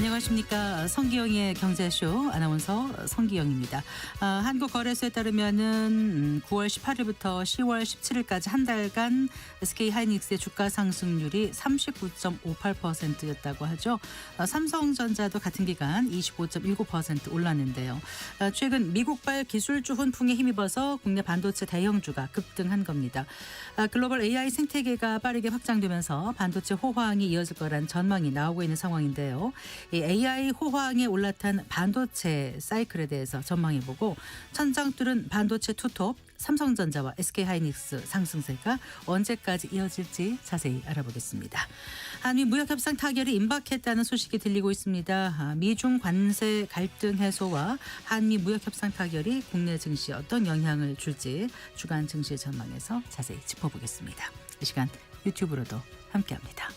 안녕하십니까. 성기영의 경제쇼 아나운서 성기영입니다. 한국거래소에 따르면은 9월 18일부터 10월 17일까지 한 달간 SK하이닉스의 주가 상승률이 39.58%였다고 하죠. 삼성전자도 같은 기간 25.19% 올랐는데요. 최근 미국발 기술주 훈풍에 힘입어서 국내 반도체 대형주가 급등한 겁니다. 글로벌 AI 생태계가 빠르게 확장되면서 반도체 호황이 이어질 거란 전망이 나오고 있는 상황인데요. 이 AI 호황에 올라탄 반도체 사이클에 대해서 전망해보고 천장 뚫은 반도체 투톱 삼성전자와 SK하이닉스 상승세가 언제까지 이어질지 자세히 알아보겠습니다. 한미 무역협상 타결이 임박했다는 소식이 들리고 있습니다. 미중 관세 갈등 해소와 한미 무역협상 타결이 국내 증시에 어떤 영향을 줄지 주간 증시 전망에서 자세히 짚어보겠습니다. 이 시간 유튜브로도 함께합니다.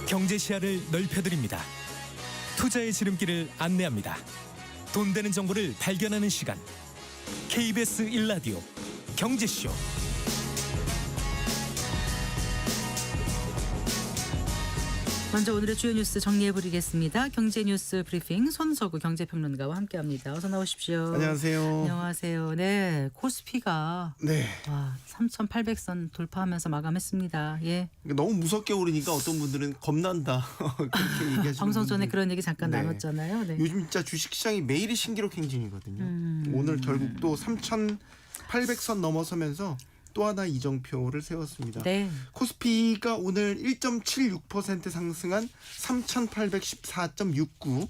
경제 시야를 넓혀드립니다. 투자의 지름길을 안내합니다. 돈 되는 정보를 발견하는 시간. KBS 1라디오 경제쇼. 먼저 오늘의 주요 뉴스 정리해드리겠습니다. 경제뉴스 브리핑 손석우 경제평론가와 함께합니다. 어서 나오십시오. 안녕하세요. 안녕하세요. 네, 코스피가 네. 3,800선 돌파하면서 마감했습니다. 예. 너무 무섭게 오르니까 어떤 분들은 겁난다 그렇게 얘기하시는 방송 전에 분들이. 그런 얘기 잠깐 네. 나눴잖아요. 네. 요즘 진짜 주식시장이 매일이 신기록 행진이거든요. 오늘 결국 또 3,800선 넘어서면서 또 하나 이정표를 세웠습니다. 네. 코스피가 오늘 1.76% 상승한 3,814.69.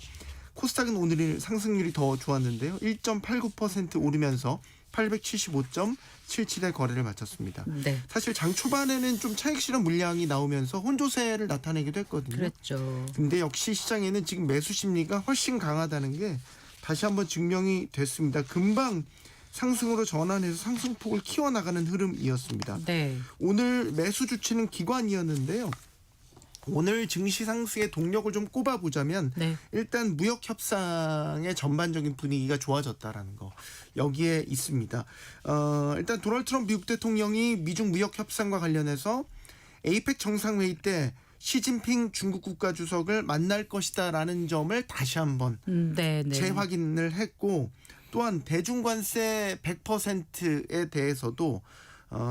코스닥은 오늘 상승률이 더 좋았는데요. 1.89% 오르면서 875.77의 거래를 마쳤습니다. 네. 사실 장 초반에는 좀 차익 실현 물량이 나오면서 혼조세를 나타내기도 했거든요. 그랬죠. 근데 역시 시장에는 지금 매수 심리가 훨씬 강하다는 게 다시 한번 증명이 됐습니다. 금방 상승으로 전환해서 상승폭을 키워나가는 흐름이었습니다. 네. 오늘 매수 주체는 기관이었는데요. 오늘 증시 상승의 동력을 좀 꼽아보자면 네. 일단 무역 협상의 전반적인 분위기가 좋아졌다라는 거 여기에 있습니다. 일단 도널드 트럼프 미국 대통령이 미중 무역 협상과 관련해서 에이펙 정상회의 때 시진핑 중국 국가주석을 만날 것이다라는 점을 다시 한번 네. 재확인을 했고 또한 대중관세 100%에 대해서도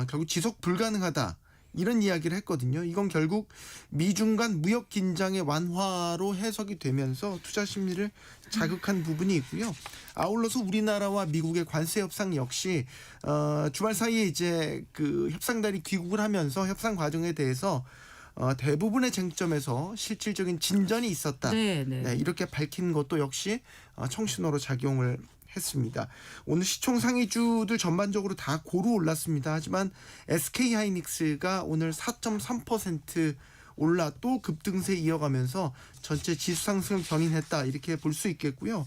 결국 지속 불가능하다. 이런 이야기를 했거든요. 이건 결국 미중 간 무역 긴장의 완화로 해석이 되면서 투자 심리를 자극한 부분이 있고요. 아울러서 우리나라와 미국의 관세 협상 역시 주말 사이에 이제 그 협상단이 귀국을 하면서 협상 과정에 대해서 대부분의 쟁점에서 실질적인 진전이 있었다. 네. 이렇게 밝힌 것도 역시 청신호로 작용을 했습니다. 오늘 시총 상위주들 전반적으로 다 고루 올랐습니다. 하지만 SK하이닉스가 오늘 4.3% 올라 또 급등세 이어가면서 전체 지수 상승을 견인했다 이렇게 볼 수 있겠고요.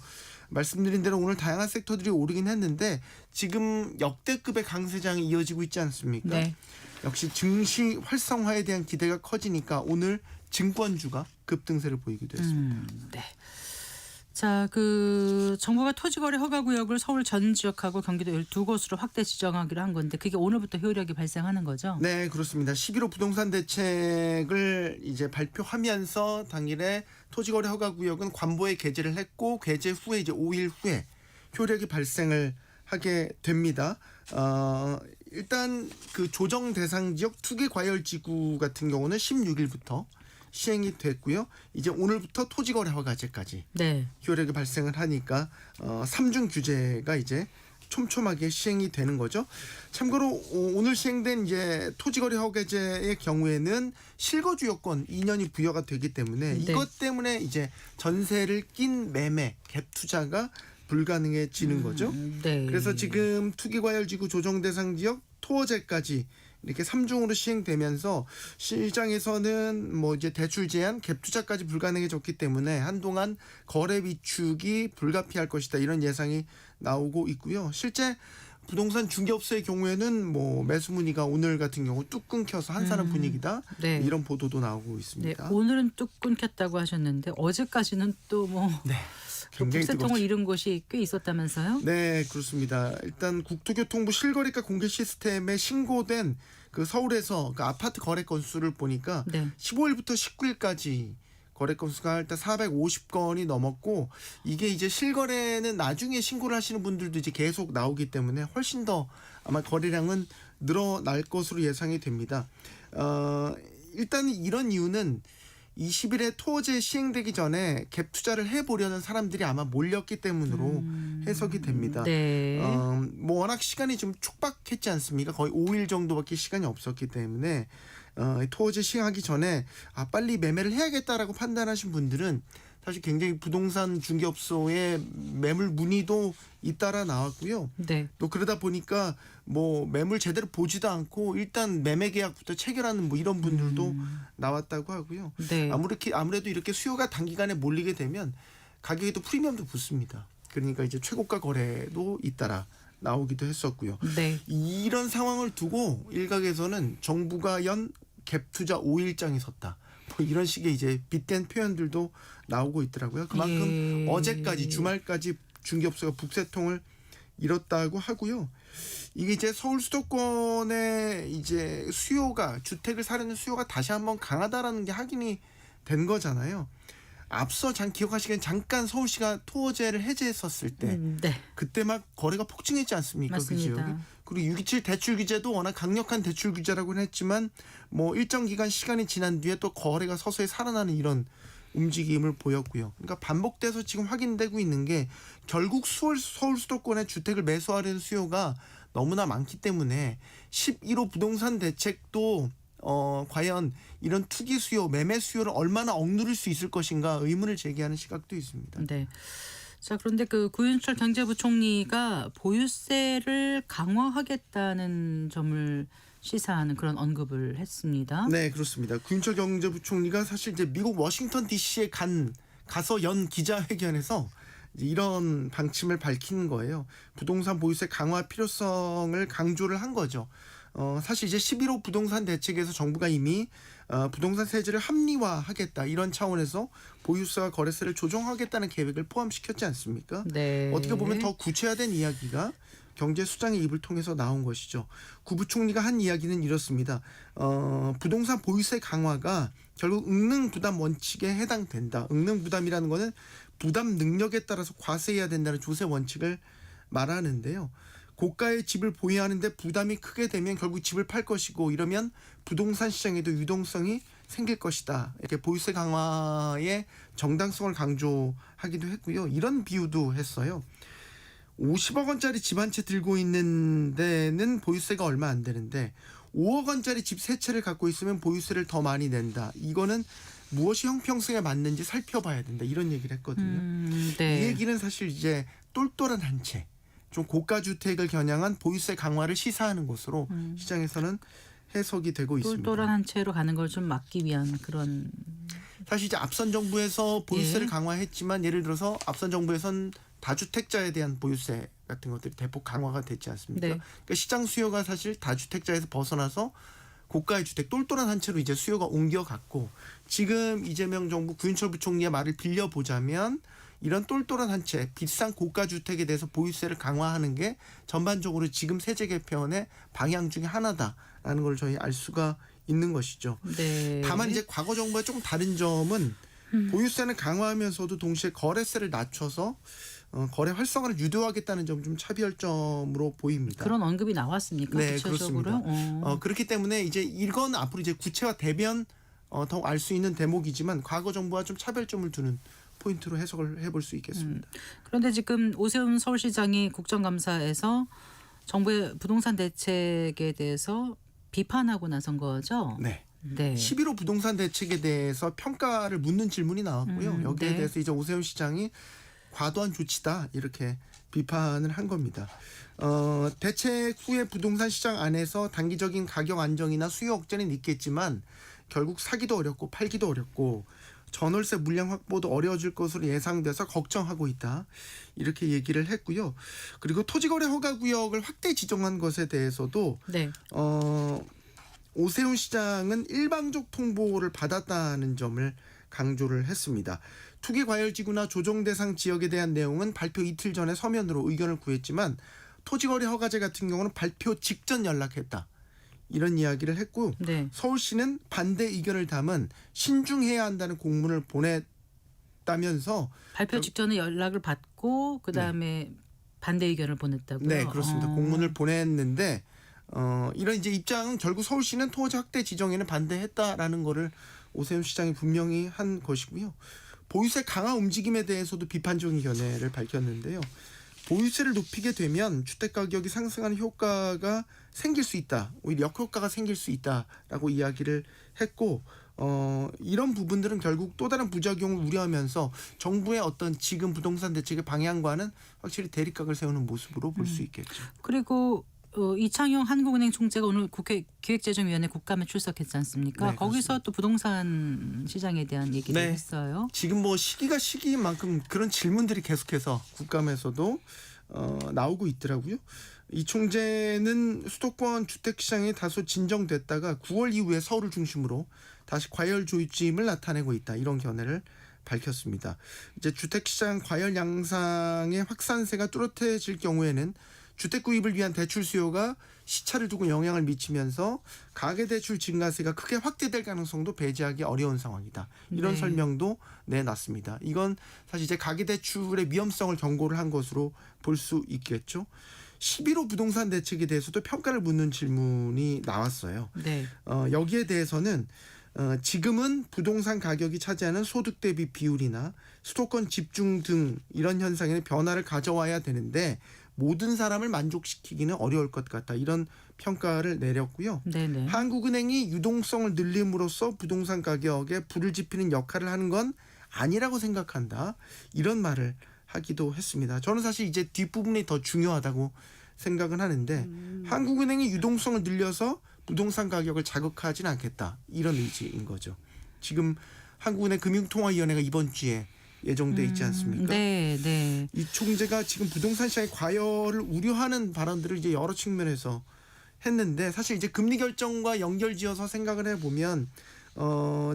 말씀드린 대로 오늘 다양한 섹터들이 오르긴 했는데 지금 역대급의 강세장이 이어지고 있지 않습니까? 네. 역시 증시 활성화에 대한 기대가 커지니까 오늘 증권주가 급등세를 보이기도 했습니다. 네. 자, 정부가 토지거래 허가구역을 서울 전 지역하고 경기도 12곳으로 확대 지정하기로 한 건데 그게 오늘부터 효력이 발생하는 거죠? 네, 그렇습니다. 11호 부동산 대책을 이제 발표하면서 당일에 토지거래 허가구역은 관보에 게재를 했고 게재 후에 이제 5일 후에 효력이 발생을 하게 됩니다. 일단 그 조정 대상 지역 투기 과열지구 같은 경우는 16일부터 시행이 됐고요. 이제 오늘부터 토지거래 허가제까지 네. 효력이 발생을 하니까 3중 규제가 이제 촘촘하게 시행이 되는 거죠. 참고로 오늘 시행된 이제 토지거래 허가제의 경우에는 실거주 요건 2년이 부여가 되기 때문에 네. 이것 때문에 이제 전세를 낀 매매 갭 투자가 불가능해지는 거죠. 네. 그래서 지금 투기과열지구 조정대상 지역 토어제까지 이렇게 3중으로 시행되면서 시장에서는 뭐 이제 대출 제한, 갭 투자까지 불가능해졌기 때문에 한동안 거래 비축이 불가피할 것이다 이런 예상이 나오고 있고요. 실제 부동산 중개업소의 경우에는 뭐 매수 문의가 오늘 같은 경우 뚝 끊겨서 한산한 분위기다. 네. 이런 보도도 나오고 네, 있습니다. 오늘은 뚝 끊겼다고 하셨는데 어제까지는 또 뭐 네. 또 굉장히 국세통을 뜨겁죠. 잃은 곳이 꽤 있었다면서요? 네, 그렇습니다. 일단 국토교통부 실거래가 공개 시스템에 신고된 그 서울에서 그 아파트 거래 건수를 보니까 네. 15일부터 19일까지 거래 건수가 일단 450건이 넘었고, 이게 이제 실거래는 나중에 신고를 하시는 분들도 이제 계속 나오기 때문에 훨씬 더 아마 거래량은 늘어날 것으로 예상이 됩니다. 일단 이런 이유는 20일에 토어제 시행되기 전에 갭 투자를 해보려는 사람들이 아마 몰렸기 때문으로 해석이 됩니다. 네. 뭐 워낙 시간이 좀 촉박했지 않습니까? 거의 5일 정도밖에 시간이 없었기 때문에 토어제 시행하기 전에 빨리 매매를 해야겠다라고 판단하신 분들은 사실 굉장히 부동산 중개업소에 매물 문의도 잇따라 나왔고요. 네. 또 그러다 보니까 뭐 매물 제대로 보지도 않고 일단 매매 계약부터 체결하는 뭐 이런 분들도 나왔다고 하고요. 네. 아무래도 이렇게 수요가 단기간에 몰리게 되면 가격에도 프리미엄도 붙습니다. 그러니까 이제 최고가 거래도 잇따라 나오기도 했었고요. 네. 이런 상황을 두고 일각에서는 정부가 연 갭 투자 5일장에 섰다. 뭐 이런 식의 이제 빗댄 표현들도 나오고 있더라고요. 그만큼 어제까지 주말까지 중개업소가 북새통을 잃었다고 하고요. 이게 이제 서울 수도권의 이제 수요가, 주택을 사려는 수요가 다시 한번 강하다라는 게 확인이 된 거잖아요. 앞서 기억하시기엔 잠깐 서울시가 토어제를 해제했었을 때 네. 그때 막 거래가 폭증했지 않습니까? 맞습니다. 그 지역이. 그리고 627 대출 규제도 워낙 강력한 대출 규제라고는 했지만 뭐 일정 기간 시간이 지난 뒤에 또 거래가 서서히 살아나는 이런 움직임을 보였고요. 그러니까 반복돼서 지금 확인되고 있는 게 결국 서울 수도권의 주택을 매수하려는 수요가 너무나 많기 때문에 11호 부동산 대책도 과연 이런 투기 수요, 매매 수요를 얼마나 억누를 수 있을 것인가 의문을 제기하는 시각도 있습니다. 네. 자, 그런데 그 구윤철 경제부총리가 보유세를 강화하겠다는 점을 시사하는 그런 언급을 했습니다. 네, 그렇습니다. 구윤철 경제부총리가 사실 이제 미국 워싱턴 D.C.에 가서 연 기자회견에서 이제 이런 방침을 밝힌 거예요. 부동산 보유세 강화 필요성을 강조를 한 거죠. 사실 이제 11호 부동산 대책에서 정부가 이미 부동산 세제를 합리화하겠다 이런 차원에서 보유세와 거래세를 조정하겠다는 계획을 포함시켰지 않습니까? 네. 어떻게 보면 더 구체화된 이야기가 경제수장의 입을 통해서 나온 것이죠. 구 부총리가 한 이야기는 이렇습니다. 부동산 보유세 강화가 결국 응능부담 원칙에 해당된다. 응능부담이라는 거는 부담 능력에 따라서 과세해야 된다는 조세 원칙을 말하는데요. 고가의 집을 보유하는데 부담이 크게 되면 결국 집을 팔 것이고, 이러면 부동산 시장에도 유동성이 생길 것이다. 이렇게 보유세 강화의 정당성을 강조하기도 했고요. 이런 비유도 했어요. 50억 원짜리 집 한 채 들고 있는 데는 보유세가 얼마 안 되는데 5억 원짜리 집 세 채를 갖고 있으면 보유세를 더 많이 낸다. 이거는 무엇이 형평성에 맞는지 살펴봐야 된다. 이런 얘기를 했거든요. 네. 이 얘기는 사실 이제 똘똘한 한 채, 좀 고가 주택을 겨냥한 보유세 강화를 시사하는 것으로 시장에서는 해석이 되고 있습니다. 똘똘한 한 채로 가는 걸 좀 막기 위한 그런. 사실 이제 앞선 정부에서 보유세를 강화했지만 예를 들어서 앞선 정부에선 다주택자에 대한 보유세 같은 것들이 대폭 강화가 됐지 않습니까? 네. 그러니까 시장 수요가 사실 다주택자에서 벗어나서 고가의 주택 똘똘한 한 채로 이제 수요가 옮겨갔고, 지금 이재명 정부 구윤철 부총리의 말을 빌려보자면 이런 똘똘한 한 채, 비싼 고가 주택에 대해서 보유세를 강화하는 게 전반적으로 지금 세제 개편의 방향 중에 하나다라는 걸 저희 알 수가 있는 것이죠. 네. 다만 이제 과거 정부와 조금 다른 점은 보유세는 강화하면서도 동시에 거래세를 낮춰서 거래 활성화를 유도하겠다는 점 좀 차별점으로 보입니다. 그런 언급이 나왔습니까? 네, 구체적으로? 그렇습니다. 그렇기 때문에 이제 이건 앞으로 이제 구체화되면 더욱 알 수 있는 대목이지만 과거 정부와 좀 차별점을 두는 포인트로 해석을 해볼 수 있겠습니다. 그런데 지금 오세훈 서울시장이 국정감사에서 정부의 부동산 대책에 대해서 비판하고 나선 거죠? 네. 네. 11호 부동산 대책에 대해서 평가를 묻는 질문이 나왔고요. 여기에 네. 대해서 이제 오세훈 시장이 과도한 조치다 이렇게 비판을 한 겁니다. 대책 후에 부동산 시장 안에서 단기적인 가격 안정이나 수요 억제는 있겠지만 결국 사기도 어렵고 팔기도 어렵고 전월세 물량 확보도 어려워질 것으로 예상돼서 걱정하고 있다. 이렇게 얘기를 했고요. 그리고 토지거래 허가구역을 확대 지정한 것에 대해서도 네. 오세훈 시장은 일방적 통보를 받았다는 점을 강조를 했습니다. 투기 과열지구나 조정 대상 지역에 대한 내용은 발표 이틀 전에 서면으로 의견을 구했지만 토지거래 허가제 같은 경우는 발표 직전 연락했다. 이런 이야기를 했고 네. 서울시는 반대 의견을 담은 신중해야 한다는 공문을 보냈다면서 발표 직전에 연락을 받고 그다음에 반대 의견을 보냈다고요? 네, 그렇습니다. 공문을 보냈는데 이런 이제 입장은 결국 서울시는 토지 확대 지정에는 반대했다라는 거를 오세훈 시장이 분명히 한 것이고요. 보유세 강화 움직임에 대해서도 비판적인 견해를 밝혔는데요. 보유세를 높이게 되면 주택 가격이 상승하는 효과가 생길 수 있다. 오히려 역효과가 생길 수 있다라고 이야기를 했고 이런 부분들은 결국 또 다른 부작용을 우려하면서 정부의 어떤 지금 부동산 대책의 방향과는 확실히 대립각을 세우는 모습으로 볼 수 있겠죠. 그리고 이창용 한국은행 총재가 오늘 국회 기획재정위원회 국감에 출석했지 않습니까? 네, 거기서 또 부동산 시장에 대한 얘기를 네. 했어요. 지금 뭐 시기가 시기인 만큼 그런 질문들이 계속해서 국감에서도 나오고 있더라고요. 이 총재는 수도권 주택시장이 다소 진정됐다가 9월 이후에 서울을 중심으로 다시 과열 조짐을 나타내고 있다. 이런 견해를 밝혔습니다. 이제 주택시장 과열 양상의 확산세가 뚜렷해질 경우에는 주택 구입을 위한 대출 수요가 시차를 두고 영향을 미치면서 가계대출 증가세가 크게 확대될 가능성도 배제하기 어려운 상황이다. 이런 네. 설명도 내놨습니다. 이건 사실 이제 가계대출의 위험성을 경고를 한 것으로 볼 수 있겠죠. 11호 부동산 대책에 대해서도 평가를 묻는 질문이 나왔어요. 네. 여기에 대해서는 지금은 부동산 가격이 차지하는 소득 대비 비율이나 수도권 집중 등 이런 현상에는 변화를 가져와야 되는데 모든 사람을 만족시키기는 어려울 것 같다. 이런 평가를 내렸고요. 네네. 한국은행이 유동성을 늘림으로써 부동산 가격에 불을 지피는 역할을 하는 건 아니라고 생각한다. 이런 말을 하기도 했습니다. 저는 사실 이제 뒷부분이 더 중요하다고 생각은 하는데 한국은행이 유동성을 늘려서 부동산 가격을 자극하지는 않겠다. 이런 의지인 거죠. 지금 한국은행 금융통화위원회가 이번 주에 예정돼 있지 않습니까? 네, 네. 이 총재가 지금 부동산 시장의 과열을 우려하는 발언들을 이제 여러 측면에서 했는데 사실 이제 금리 결정과 연결지어서 생각을 해보면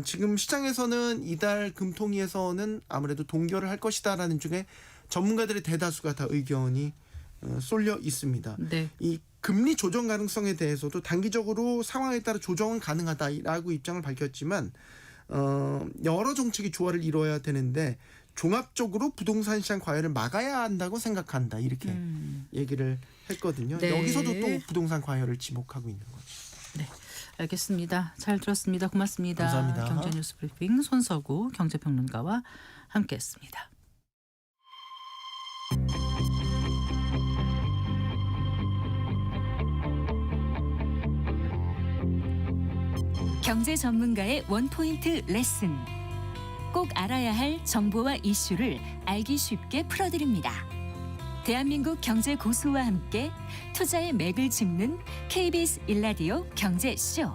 지금 시장에서는 이달 금통위에서는 아무래도 동결을 할 것이다라는 쪽에 전문가들의 대다수가 다 의견이 쏠려 있습니다. 네. 이 금리 조정 가능성에 대해서도 단기적으로 상황에 따라 조정은 가능하다라고 입장을 밝혔지만 여러 정책이 조화를 이루어야 되는데 종합적으로 부동산 시장 과열을 막아야 한다고 생각한다 이렇게 얘기를 했거든요. 네. 여기서도 또 부동산 과열을 지목하고 있는 거죠. 네. 알겠습니다. 잘 들었습니다. 고맙습니다. 감사합니다. 경제뉴스 브리핑 손서구 경제평론가와 함께했습니다. 경제 전문가의 원포인트 레슨. 꼭 알아야 할 정보와 이슈를 알기 쉽게 풀어드립니다. 대한민국 경제 고수와 함께 투자의 맥을 짚는 KBS 1라디오 경제쇼.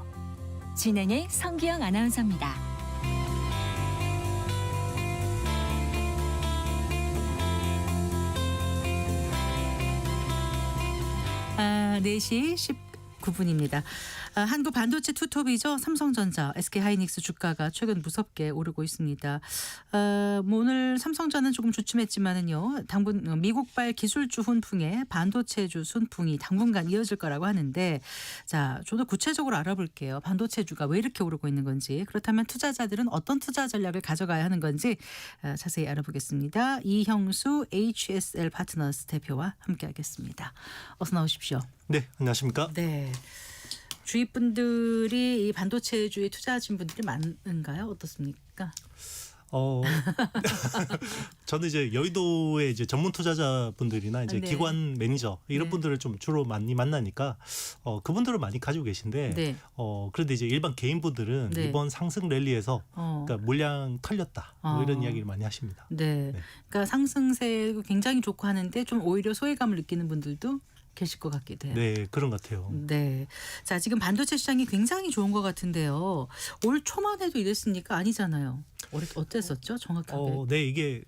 진행의 성기영 아나운서입니다. 4시 19분입니다. 한국 반도체 투톱이죠. 삼성전자, SK하이닉스 주가가 최근 무섭게 오르고 있습니다. 뭐 오늘 삼성전자는 조금 주춤했지만은요. 당분 미국발 기술주 훈풍에 반도체주 순풍이 당분간 이어질 거라고 하는데, 자, 좀 더 구체적으로 알아볼게요. 반도체주가 왜 이렇게 오르고 있는 건지, 그렇다면 투자자들은 어떤 투자 전략을 가져가야 하는 건지 자세히 알아보겠습니다. 이형수 HSL 파트너스 대표와 함께하겠습니다. 어서 나오십시오. 네, 안녕하십니까? 네. 주위 분들이 이 반도체주에 투자하신 분들이 많은가요? 어떻습니까? 저는 이제 여의도의 이제 전문 투자자분들이나 이제 네. 기관 매니저 이런 네. 분들을 좀 주로 많이 만나니까 그분들을 많이 가지고 계신데 네. 그런데 이제 일반 개인분들은 네. 이번 상승 랠리에서 그러니까 물량 털렸다 뭐 이런 이야기를 많이 하십니다. 네. 네. 그러니까 상승세 굉장히 좋고 하는데 좀 오히려 소외감을 느끼는 분들도 계실 것 같기도 해요. 네, 그런 것 같아요. 네. 자, 지금 반도체 시장이 굉장히 좋은 것 같은데요. 올 초만 해도 이랬으니까 아니잖아요. 어땠었죠? 정확하게. 네, 이게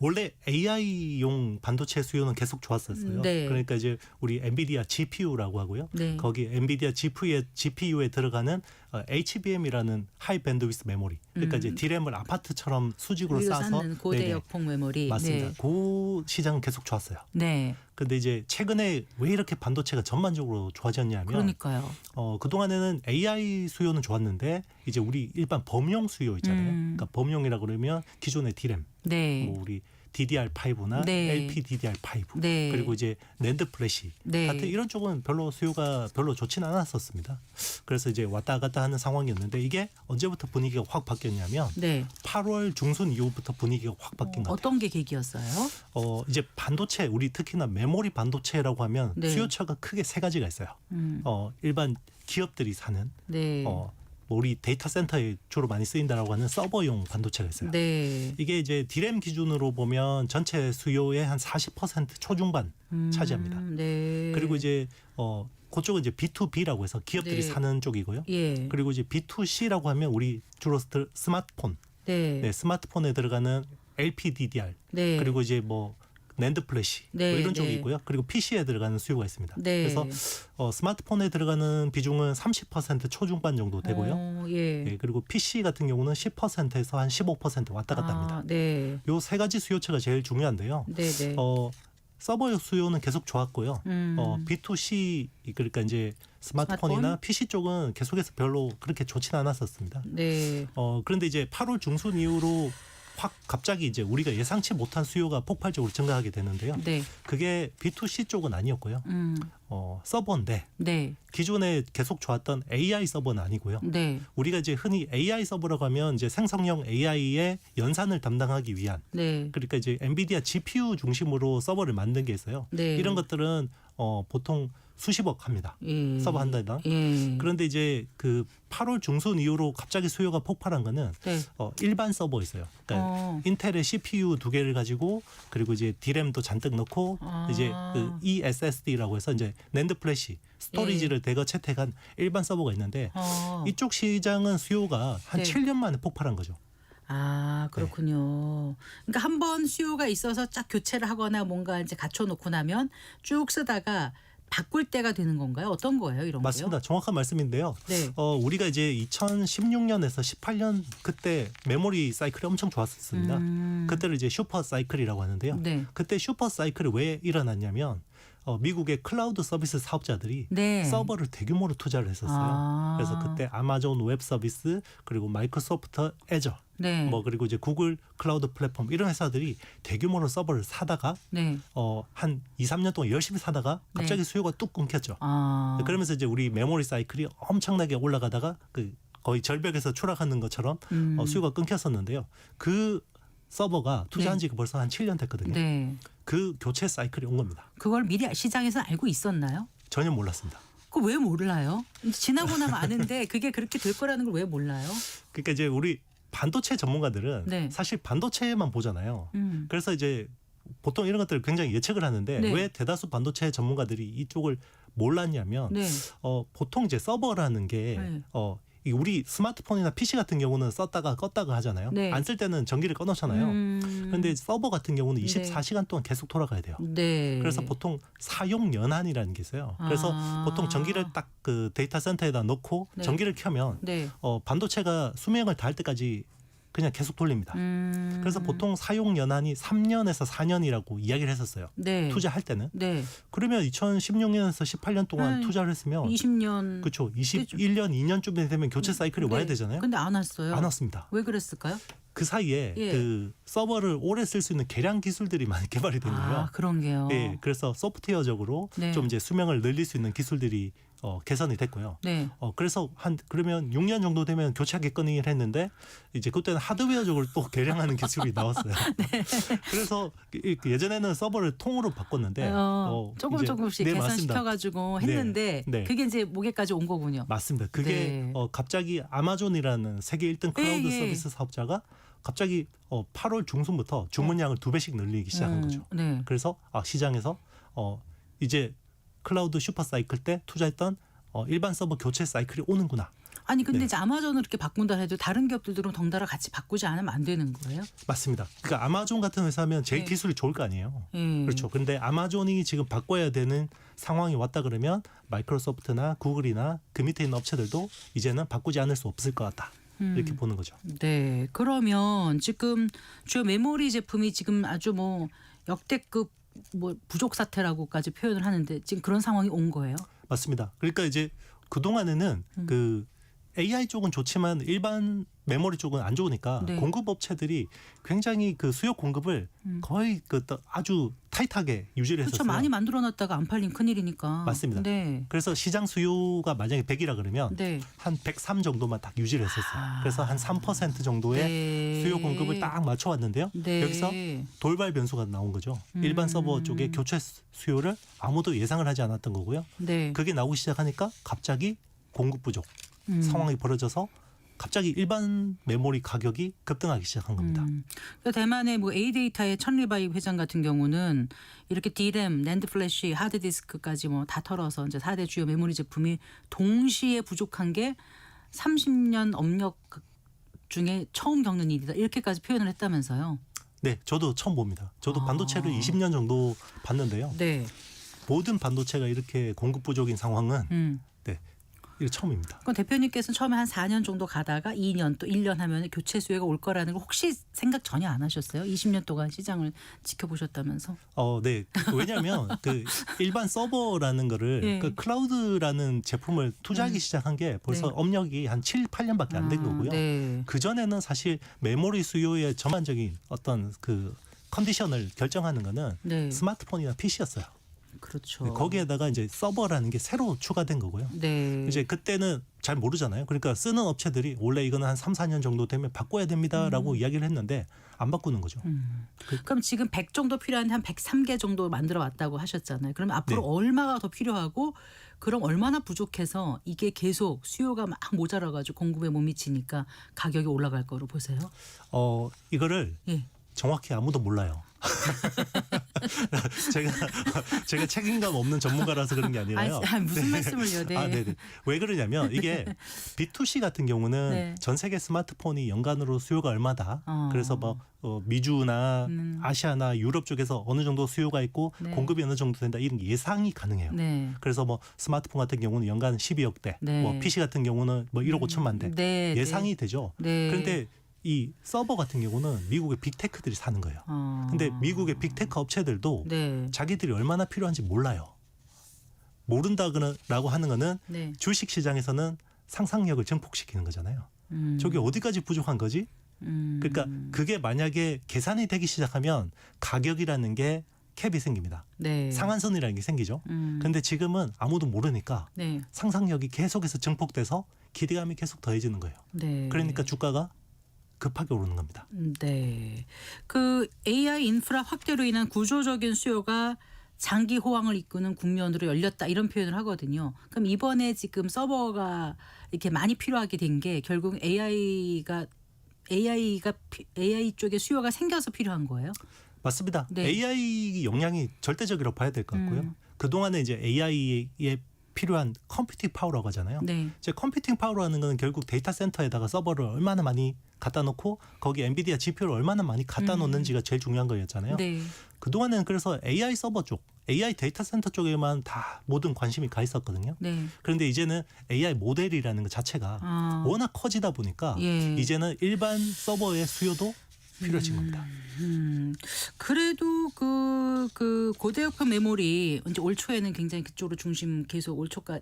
원래 AI용 반도체 수요는 계속 좋았었어요. 네. 그러니까 이제 우리 엔비디아 GPU라고 하고요. 네. 거기 엔비디아 GPU에 들어가는 HBM이라는 하이 밴드위스 메모리. 그러니까 이제 DRAM을 아파트처럼 수직으로 위로 쌓아서 쌓는 고대역폭 메모리. 맞습니다. 네. 그 시장은 계속 좋았어요. 네. 근데 이제 최근에 왜 이렇게 반도체가 전반적으로 좋아졌냐면 그러니까요. 그동안에는 AI 수요는 좋았는데 이제 우리 일반 범용 수요 있잖아요. 그러니까 범용이라고 그러면 기존의 DRAM, 네. 뭐 우리 DDR5나 네. LPDDR5 네. 그리고 이제 낸드 플래시 네. 같은 이런 쪽은 별로 수요가 별로 좋지는 않았었습니다. 그래서 이제 왔다 갔다 하는 상황이었는데 이게 언제부터 분위기가 확 바뀌었냐면 네. 8월 중순 이후부터 분위기가 확 바뀐 것 같아요. 어떤 게 계기였어요? 이제 반도체 우리 특히나 메모리 반도체라고 하면 네. 수요처가 크게 세 가지가 있어요. 일반 기업들이 사는 네. 뭐 우리 데이터 센터에 주로 많이 쓰인다라고 하는 서버용 반도체가 있어요. 네. 이게 이제 DRAM 기준으로 보면 전체 수요의 한 40% 초중반 차지합니다. 네. 그리고 이제 그쪽은 이제 B2B라고 해서 기업들이 네. 사는 쪽이고요. 예. 그리고 이제 B2C라고 하면 우리 주로 스마트폰, 네. 네, 스마트폰에 들어가는 LPDDR, 네. 그리고 이제 뭐 낸드 플래시 네, 뭐 이런 네. 쪽이 있고요. 그리고 PC에 들어가는 수요가 있습니다. 네. 그래서 스마트폰에 들어가는 비중은 30% 초중반 정도 되고요. 예. 네, 그리고 PC 같은 경우는 10%에서 한 15% 왔다 갔다 합니다. 네. 요 세 가지 수요처가 제일 중요한데요. 네, 네. 서버 수요는 계속 좋았고요. B2C 그러니까 이제 스마트폰이나 스마트폰? PC 쪽은 계속해서 별로 그렇게 좋지는 않았었습니다. 네. 그런데 이제 8월 중순 이후로 확 갑자기 이제 우리가 예상치 못한 수요가 폭발적으로 증가하게 되는데요. 네. 그게 B2C 쪽은 아니었고요. 서버인데 네. 기존에 계속 좋았던 AI 서버는 아니고요. 네. 우리가 이제 흔히 AI 서버라고 하면 이제 생성형 AI의 연산을 담당하기 위한 네. 그러니까 이제 엔비디아 GPU 중심으로 서버를 만든 게 있어요. 네. 이런 것들은 보통 수십억 합니다. 예. 서버 한 달당. 예. 그런데 이제 그 8월 중순 이후로 갑자기 수요가 폭발한 거는 네. 일반 서버 있어요. 그러니까 인텔의 CPU 두 개를 가지고 그리고 이제 DRAM도 잔뜩 넣고 이제 그 ESSD라고 해서 이제 낸드 플래시 스토리지를 대거 채택한 일반 서버가 있는데 이쪽 시장은 수요가 한 네. 7년 만에 폭발한 거죠. 아, 그렇군요. 그러니까 한 번 수요가 있어서 쫙 교체를 하거나 뭔가 이제 갖춰놓고 나면 쭉 쓰다가 바꿀 때가 되는 건가요? 어떤 거예요, 이런 맞습니다. 정확한 말씀인데요. 네. 우리가 이제 2016년에서 18년 그때 메모리 사이클이 엄청 좋았습니다. 그때를 이제 슈퍼 사이클이라고 하는데요. 네. 그때 슈퍼 사이클이 왜 일어났냐면 미국의 클라우드 서비스 사업자들이 네. 서버를 대규모로 투자를 했었어요. 그래서 그때 아마존 웹 서비스 그리고 마이크로소프트 애저 네. 뭐 그리고 이제 구글 클라우드 플랫폼 이런 회사들이 대규모로 서버를 사다가 네. 한 2, 3년 동안 열심히 사다가 갑자기 수요가 뚝 끊겼죠. 그러면서 이제 우리 메모리 사이클이 엄청나게 올라가다가 거의 절벽에서 추락하는 것처럼 수요가 끊겼었는데요. 그 서버가 투자한 지가 벌써 한 7년 됐거든요. 네. 그 교체 사이클이 온 겁니다. 그걸 미리 시장에서 알고 있었나요? 전혀 몰랐습니다. 그거 왜 몰라요? 지나고 나면 아는데 그게 그렇게 될 거라는 걸 왜 몰라요? 그러니까 이제 우리 반도체 전문가들은 네. 사실 반도체만 보잖아요. 그래서 이제 보통 이런 것들을 굉장히 예측을 하는데 네. 왜 대다수 반도체 전문가들이 이쪽을 몰랐냐면 네. 보통 이제 서버라는 게 네. 이 우리 스마트폰이나 PC 같은 경우는 썼다가 껐다가 하잖아요. 네. 안 쓸 때는 전기를 꺼놓잖아요. 그런데 서버 같은 경우는 24시간 동안 계속 돌아가야 돼요. 네. 그래서 보통 사용 연한이라는 게 있어요. 그래서 보통 전기를 딱 그 데이터 센터에다 넣고 네. 전기를 켜면 네. 반도체가 수명을 다할 때까지 그냥 계속 돌립니다. 그래서 보통 사용 연한이 3년에서 4년이라고 이야기를 했었어요. 네. 투자할 때는. 네. 그러면 2016년에서 18년 동안 투자를 했으면 20년. 그렇죠. 21년, 2년쯤 되면 교체 사이클이 와야 되잖아요. 근데 안 왔어요. 안 왔습니다. 왜 그랬을까요? 그 사이에 예. 그 서버를 오래 쓸 수 있는 계량 기술들이 많이 개발이 된 거예요. 그런 게요. 예, 그래서 소프트웨어적으로 네. 좀 이제 수명을 늘릴 수 있는 기술들이 개선이 됐고요. 네. 그래서 그러면 6년 정도 되면 교체하겠거니를 했는데 이제 그때는 하드웨어적으로 또 개량하는 기술이 나왔어요. 네. 그래서 예전에는 서버를 통으로 바꿨는데 조금 이제 조금씩 맞습니다. 개선시켜가지고 했는데 네. 그게 이제 목에까지 온 거군요. 맞습니다. 그게 네. 갑자기 아마존이라는 세계 1등 클라우드 예. 서비스 사업자가 갑자기 8월 중순부터 주문량을 2배씩 늘리기 시작한 거죠. 네. 그래서 시장에서 이제 클라우드 슈퍼 사이클 때 투자했던 일반 서버 교체 사이클이 오는구나. 아니 근데 네. 이제 아마존을 이렇게 바꾼다 해도 다른 기업들도 그럼 덩달아 같이 바꾸지 않으면 안 되는 거예요? 맞습니다. 그러니까 아마존 같은 회사면 제일 네. 기술이 좋을 거 아니에요. 예. 그렇죠. 근데 아마존이 지금 바꿔야 되는 상황이 왔다 그러면 마이크로소프트나 구글이나 그 밑에 있는 업체들도 이제는 바꾸지 않을 수 없을 것 같다. 이렇게 보는 거죠. 네. 그러면 지금 주요 메모리 제품이 지금 아주 뭐 역대급 뭐 부족 사태라고까지 표현을 하는데 지금 그런 상황이 온 거예요? 맞습니다. 그러니까 이제 그동안에는 그 AI 쪽은 좋지만 일반 메모리 쪽은 안 좋으니까 네. 공급 업체들이 굉장히 그 수요 공급을 거의 아주 타이트하게 유지를 그렇죠. 했었어요. 많이 만들어놨다가 안 팔린 큰일이니까. 맞습니다. 네. 그래서 시장 수요가 만약에 100이라 그러면 네. 한 103 정도만 딱 유지를 했었어요. 그래서 한 3% 정도의 네. 수요 공급을 딱 맞춰왔는데요. 네. 여기서 돌발 변수가 나온 거죠. 일반 서버 쪽의 교체 수요를 아무도 예상을 하지 않았던 거고요. 네. 그게 나오기 시작하니까 갑자기 공급 부족 상황이 벌어져서 갑자기 일반 메모리 가격이 급등하기 시작한 겁니다. 그러니까 대만의 뭐 A데이터의 천리바이 회장 같은 경우는 이렇게 D램, 낸드 플래시, 하드디스크까지 뭐 다 털어서 이제 4대 주요 메모리 제품이 동시에 부족한 게 30년 업력 중에 처음 겪는 일이다. 이렇게까지 표현을 했다면서요. 네, 저도 처음 봅니다. 저도 반도체를 20년 정도 봤는데요. 네. 모든 반도체가 이렇게 공급 부족인 상황은 이거 처음입니다. 그럼 대표님께서는 처음에 한 4년 정도 가다가 2년 또 1년 하면 교체 수요가 올 거라는 걸 혹시 생각 전혀 안 하셨어요? 20년 동안 시장을 지켜보셨다면서? 네. 왜냐하면 그 일반 서버라는 거를 예. 그 클라우드라는 제품을 투자하기 시작한 게 벌써 네. 업력이 한 7, 8년밖에 안 된 거고요. 네. 그 전에는 사실 메모리 수요의 전반적인 어떤 그 컨디션을 결정하는 거는 네. 스마트폰이나 PC였어요. 그렇죠. 거기에다가 이제 서버라는 게 새로 추가된 거고요. 네. 이제 그때는 잘 모르잖아요. 그러니까 쓰는 업체들이 원래 이거는 한 3, 4년 정도 되면 바꿔야 됩니다라고 이야기를 했는데 안 바꾸는 거죠. 그럼 지금 100 정도 필요한데 한 103개 정도 만들어 왔다고 하셨잖아요. 그럼 앞으로 네. 얼마가 더 필요하고 그럼 얼마나 부족해서 이게 계속 수요가 막 모자라 가지고 공급에 못 미치니까 가격이 올라갈 거로 보세요? 이거를 예. 정확히 아무도 몰라요. 제가 책임감 없는 전문가라서 그런 게 아니라요. 무슨 말씀을요? 네. 네네. 왜 그러냐면 이게 B2C 같은 경우는 네. 전 세계 스마트폰이 연간으로 수요가 얼마다. 어. 그래서 뭐 미주나 아시아나 유럽 쪽에서 어느 정도 수요가 있고 네. 공급이 어느 정도 된다 이런 예상이 가능해요. 네. 그래서 뭐 스마트폰 같은 경우는 연간 12억 대, 네. 뭐 PC 같은 경우는 뭐 1억 5천만 대 네. 예상이 되죠. 네. 그런데 이 서버 같은 경우는 미국의 빅테크들이 사는 거예요. 근데 미국의 빅테크 업체들도 네. 자기들이 얼마나 필요한지 몰라요. 모른다고 하는 거는 네. 주식 시장에서는 상상력을 증폭시키는 거잖아요. 저게 어디까지 부족한 거지? 그러니까 그게 만약에 계산이 되기 시작하면 가격이라는 게 캡이 생깁니다. 네. 상한선이라는 게 생기죠. 근데 지금은 아무도 모르니까 네. 상상력이 계속해서 증폭돼서 기대감이 계속 더해지는 거예요. 네. 그러니까 주가가 급하게 오르는 겁니다. 네. 그 AI 인프라 확대로 인한 구조적인 수요가 장기 호황을 이끄는 국면으로 열렸다 이런 표현을 하거든요. 그럼 이번에 지금 서버가 이렇게 많이 필요하게 된 게 결국 AI 쪽에 수요가 생겨서 필요한 거예요? 맞습니다. 네. AI 역량이 절대적이라고 봐야 될 것 같고요. 그동안에 이제 AI에 필요한 컴퓨팅 파워라고 하잖아요. 네. 이제 컴퓨팅 파워라는 거는 결국 데이터 센터에다가 서버를 얼마나 많이 갖다 놓고 거기 엔비디아 GPU를 얼마나 많이 갖다 놓는지가 제일 중요한 거였잖아요. 네. 그동안에는 그래서 AI 서버 쪽, AI 데이터 센터 쪽에만 다 모든 관심이 가 있었거든요. 네. 그런데 이제는 AI 모델이라는 것 자체가 워낙 커지다 보니까 예. 이제는 일반 서버의 수요도 필요해진 겁니다. 그래도 그 고대역폭 메모리 이제 올 초에는 굉장히 그쪽으로 중심 계속 올초가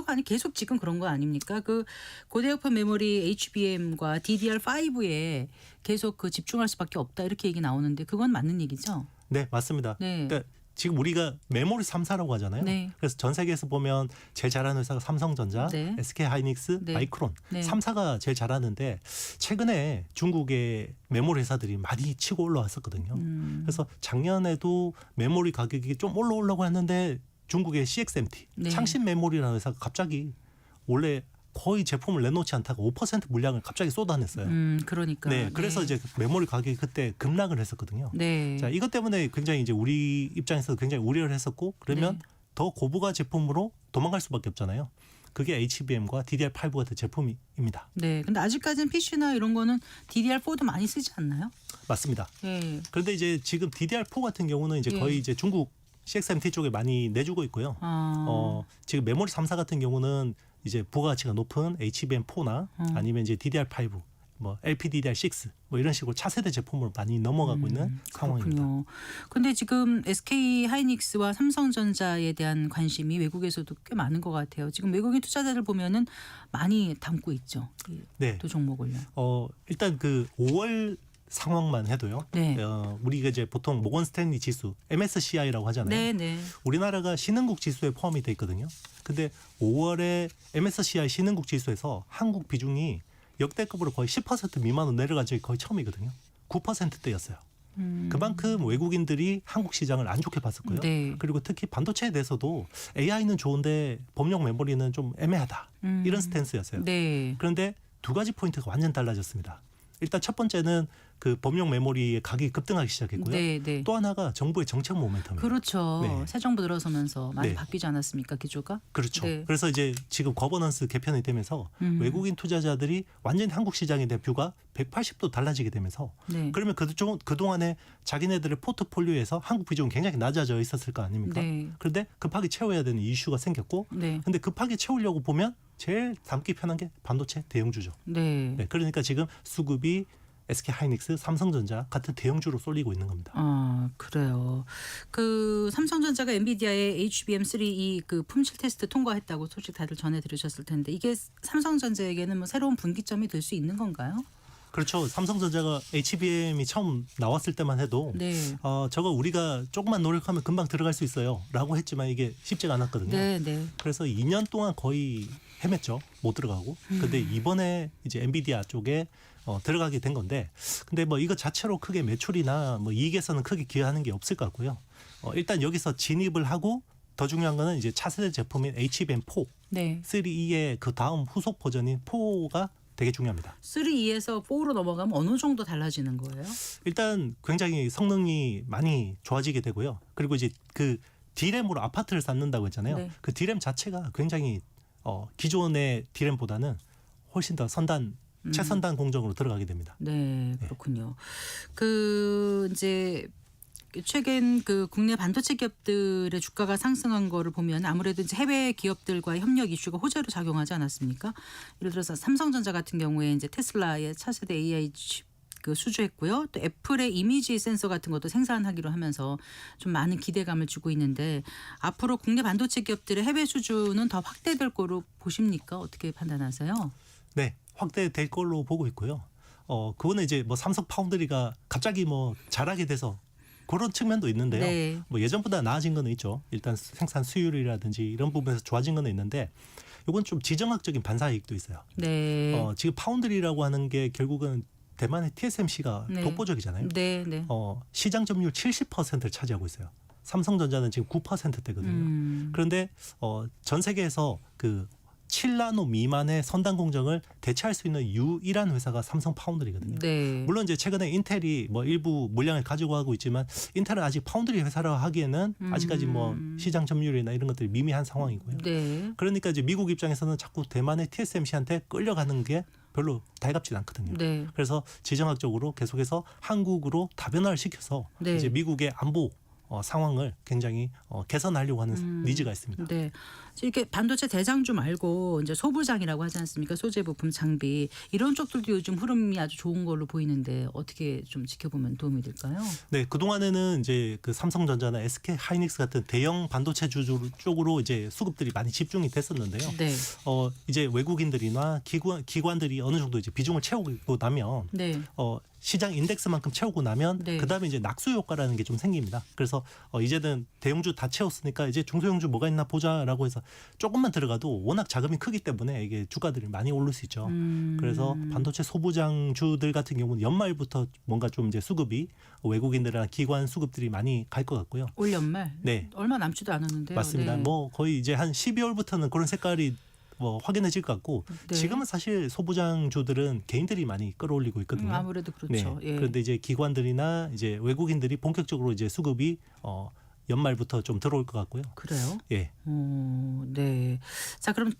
아니 계속 지금 그런 거 아닙니까? 그 고대역폭 메모리 HBM과 DDR5에 계속 그 집중할 수밖에 없다 이렇게 얘기 나오는데 그건 맞는 얘기죠? 네, 맞습니다. 네. 그러니까 지금 우리가 메모리 3사라고 하잖아요. 네. 그래서 전 세계에서 보면 제일 잘하는 회사가 삼성전자, 네. SK하이닉스, 네. 마이크론 네. 3사가 제일 잘하는데 최근에 중국의 메모리 회사들이 많이 치고 올라왔었거든요. 그래서 작년에도 메모리 가격이 좀 올라오려고 했는데 중국의 CXMT, 네. 창신 메모리라는 회사가 갑자기 원래 거의 제품을 내놓지 않다가 5% 물량을 갑자기 쏟아냈어요. 그러니까. 네, 그래서 이제 메모리 가격이 그때 급락을 했었거든요. 네. 자, 이것 때문에 굉장히 이제 우리 입장에서 굉장히 우려를 했었고 그러면 네. 더 고부가 제품으로 도망갈 수밖에 없잖아요. 그게 HBM과 DDR5 같은 제품입니다. 네. 근데 아직까지는 PC나 이런 거는 DDR4도 많이 쓰지 않나요? 맞습니다. 예. 그런데 이제 지금 DDR4 같은 경우는 이제 예. 거의 이제 중국 CXMT 쪽에 많이 내주고 있고요. 지금 메모리 3사 같은 경우는 이제 부가가치가 높은 HBM4나 아니면 이제 DDR5, 뭐 LPDDR6 뭐 이런 식으로 차세대 제품으로 많이 넘어가고 있는 상황입니다. 그렇군요. 근데 지금 SK 하이닉스와 삼성전자에 대한 관심이 외국에서도 꽤 많은 것 같아요. 지금 외국인 투자자들 보면은 많이 담고 있죠. 네. 또 종목을요. 일단 그 5월 상황만 해도요. 네. 우리가 이제 보통 모건 스탠리 지수 MSCI라고 하잖아요. 네, 네. 우리나라가 신흥국 지수에 포함이 돼 있거든요. 근데 5월에 MSCI 신흥국 지수에서 한국 비중이 역대급으로 거의 10% 미만으로 내려간 적이 거의 처음이거든요. 9%대였어요. 그만큼 외국인들이 한국 시장을 안 좋게 봤었고요. 네. 그리고 특히 반도체에 대해서도 AI는 좋은데 범용 메모리는 좀 애매하다. 이런 스탠스였어요. 네. 그런데 두 가지 포인트가 완전 달라졌습니다. 일단 첫 번째는 그 범용 메모리의 가격이 급등하기 시작했고요. 네, 네. 또 하나가 정부의 정책 모멘텀입니다. 그렇죠. 네. 새 정부 들어서면서 많이 네. 바뀌지 않았습니까, 기조가? 그렇죠. 네. 그래서 이제 지금 거버넌스 개편이 되면서 외국인 투자자들이 완전히 한국 시장에 대한 뷰가 180도 달라지게 되면서 네. 그러면 그동안에 자기네들의 포트폴리오에서 한국 비중은 굉장히 낮아져 있었을 거 아닙니까? 네. 그런데 급하게 채워야 되는 이슈가 생겼고 네. 근데 급하게 채우려고 보면 제일 담기 편한 게 반도체 대형주죠. 네. 네, 그러니까 지금 수급이 SK 하이닉스, 삼성전자 같은 대형주로 쏠리고 있는 겁니다. 그래요. 그 삼성전자가 엔비디아의 HBM3E 그 품질 테스트 통과했다고 소식 다들 전해 들으셨을 텐데 이게 삼성전자에게는 뭐 새로운 분기점이 될 수 있는 건가요? 그렇죠. 삼성전자가 HBM이 처음 나왔을 때만 해도 네. 저거 우리가 조금만 노력하면 금방 들어갈 수 있어요라고 했지만 이게 쉽지가 않았거든요. 네, 네. 그래서 2년 동안 거의 헤맸죠. 못 들어가고. 근데 이번에 이제 엔비디아 쪽에 들어가게 된 건데 근데 뭐 이거 자체로 크게 매출이나 뭐 이익에서는 크게 기여하는 게 없을 것 같고요. 일단 여기서 진입을 하고 더 중요한 거는 이제 차세대 제품인 HBM4, 네. 3E의 그 다음 후속 버전인 4가 되게 중요합니다. 3E에서 4로 넘어가면 어느 정도 달라지는 거예요? 일단 굉장히 성능이 많이 좋아지게 되고요. 그리고 이제 그 D램으로 아파트를 쌓는다고 했잖아요. 네. 그 D램 자체가 굉장히 기존의 D램보다는 훨씬 더 최선단 공정으로 들어가게 됩니다. 네, 그렇군요. 그 이제 최근 그 국내 반도체 기업들의 주가가 상승한 거를 보면 아무래도 이제 해외 기업들과의 협력 이슈가 호재로 작용하지 않았습니까? 예를 들어서 삼성전자 같은 경우에 이제 테슬라의 차세대 AI 칩 그 수주했고요. 또 애플의 이미지 센서 같은 것도 생산하기로 하면서 좀 많은 기대감을 주고 있는데 앞으로 국내 반도체 기업들의 해외 수주는 더 확대될 거로 보십니까? 어떻게 판단하세요? 네, 확대될 걸로 보고 있고요. 그거는 이제 뭐 삼성 파운드리가 갑자기 뭐 잘하게 돼서 그런 측면도 있는데요. 네. 뭐 예전보다 나아진 거는 있죠. 일단 생산 수율이라든지 이런 부분에서 좋아진 거는 있는데 이건 좀 지정학적인 반사이익도 있어요. 네. 지금 파운드리라고 하는 게 결국은 대만의 TSMC가 네. 독보적이잖아요. 네, 네. 시장 점유율 70%를 차지하고 있어요. 삼성전자는 지금 9%대거든요. 그런데 전 세계에서 그 7나노 미만의 선단 공정을 대체할 수 있는 유일한 회사가 삼성 파운드리거든요. 네. 물론 이제 최근에 인텔이 뭐 일부 물량을 가지고 하고 있지만 인텔은 아직 파운드리 회사라고 하기에는 아직까지 뭐 시장 점유율이나 이런 것들이 미미한 상황이고요. 네. 그러니까 이제 미국 입장에서는 자꾸 대만의 TSMC한테 끌려가는 게 별로 달갑진 않거든요. 네. 그래서 지정학적으로 계속해서 한국으로 다변화를 시켜서 네. 이제 미국의 안보 상황을 굉장히 개선하려고 하는 니즈가 있습니다. 네. 이렇게 반도체 대장주 말고 이제 소부장이라고 하지 않습니까? 소재 부품 장비 이런 쪽들도 요즘 흐름이 아주 좋은 걸로 보이는데 어떻게 좀 지켜보면 도움이 될까요? 네, 그 동안에는 이제 그 삼성전자나 SK 하이닉스 같은 대형 반도체 주주 쪽으로 이제 수급들이 많이 집중이 됐었는데요. 네. 이제 외국인들이나 기관들이 어느 정도 이제 비중을 채우고 나면 네. 시장 인덱스만큼 채우고 나면 네. 그다음에 이제 낙수 효과라는 게 좀 생깁니다. 그래서 이제는 대형주 다 채웠으니까 이제 중소형주 뭐가 있나 보자라고 해서 조금만 들어가도 워낙 자금이 크기 때문에 이게 주가들이 많이 오를 수 있죠. 그래서 반도체 소부장주들 같은 경우는 연말부터 뭔가 좀 이제 수급이 외국인들이나 기관 수급들이 많이 갈 것 같고요. 올 연말. 네. 얼마 남지도 않았는데요. 맞습니다. 네. 뭐 거의 이제 한 12월부터는 그런 색깔이 확연해질 것 같고 네. 지금은 사실 소부장주들은 개인들이 많이 끌어올리고 있거든요. 아무래도 그렇죠. 네. 예. 그런데 이제 기관들이나 이제 외국인들이 본격적으로 이제 수급이 연말부터 좀 들어올 것 같고요. 그래요? 예. 네. 자, 그럼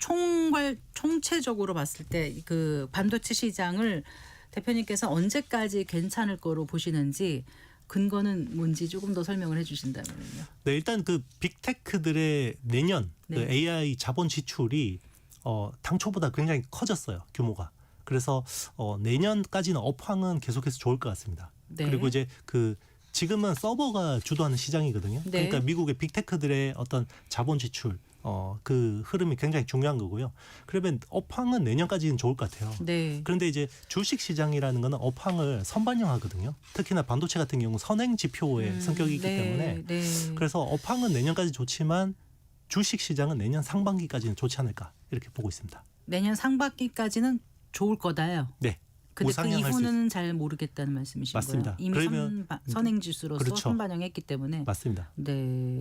총체적으로 봤을 때 그 반도체 시장을 대표님께서 언제까지 괜찮을 거로 보시는지 근거는 뭔지 조금 더 설명을 해주신다면요. 네, 일단 그 빅테크들의 내년 네. 그 AI 자본 지출이 당초보다 굉장히 커졌어요, 규모가. 그래서 내년까지는 업황은 계속해서 좋을 것 같습니다. 네. 그리고 이제 그 지금은 서버가 주도하는 시장이거든요. 네. 그러니까 미국의 빅테크들의 어떤 자본 지출 그 흐름이 굉장히 중요한 거고요. 그러면 업황은 내년까지는 좋을 것 같아요. 네. 그런데 이제 주식 시장이라는 거는 업황을 선반영하거든요. 특히나 반도체 같은 경우 선행 지표의 성격이 있기 때문에 네. 그래서 업황은 내년까지 좋지만 주식 시장은 내년 상반기까지는 좋지 않을까 이렇게 보고 있습니다. 내년 상반기까지는 좋을 거다요. 네. 근데 그 우상향할 수 이후는 잘 모르겠다는 말씀이신 맞습니다. 거예요. 이미 그러면 선행지수로서 그렇죠. 선반영했기 때문에. 맞습니다. 네.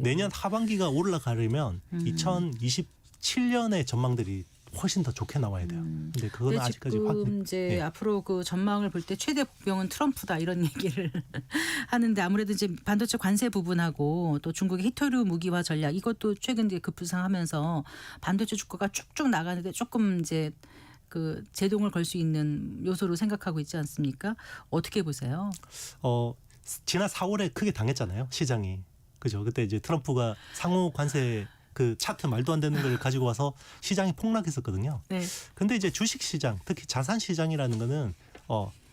내년 하반기가 올라가려면 2027년의 전망들이 훨씬 더 좋게 나와야 돼요. 근데 그거는 근데 아직까지 지금 확인. 이제 네. 앞으로 그 전망을 볼 때 최대 복병은 트럼프다 이런 얘기를 하는데 아무래도 이제 반도체 관세 부분하고 또 중국의 히토류 무기화 전략 이것도 최근 이제 급부상하면서 반도체 주가가 쭉쭉 나가는데 조금 이제 그 제동을 걸 수 있는 요소로 생각하고 있지 않습니까? 어떻게 보세요? 지난 4월에 크게 당했잖아요. 시장이. 그죠? 그때 이제 트럼프가 상호 관세 그 차트 말도 안 되는 걸 가지고 와서 시장이 폭락했었거든요. 네. 근데 이제 주식 시장, 특히 자산 시장이라는 거는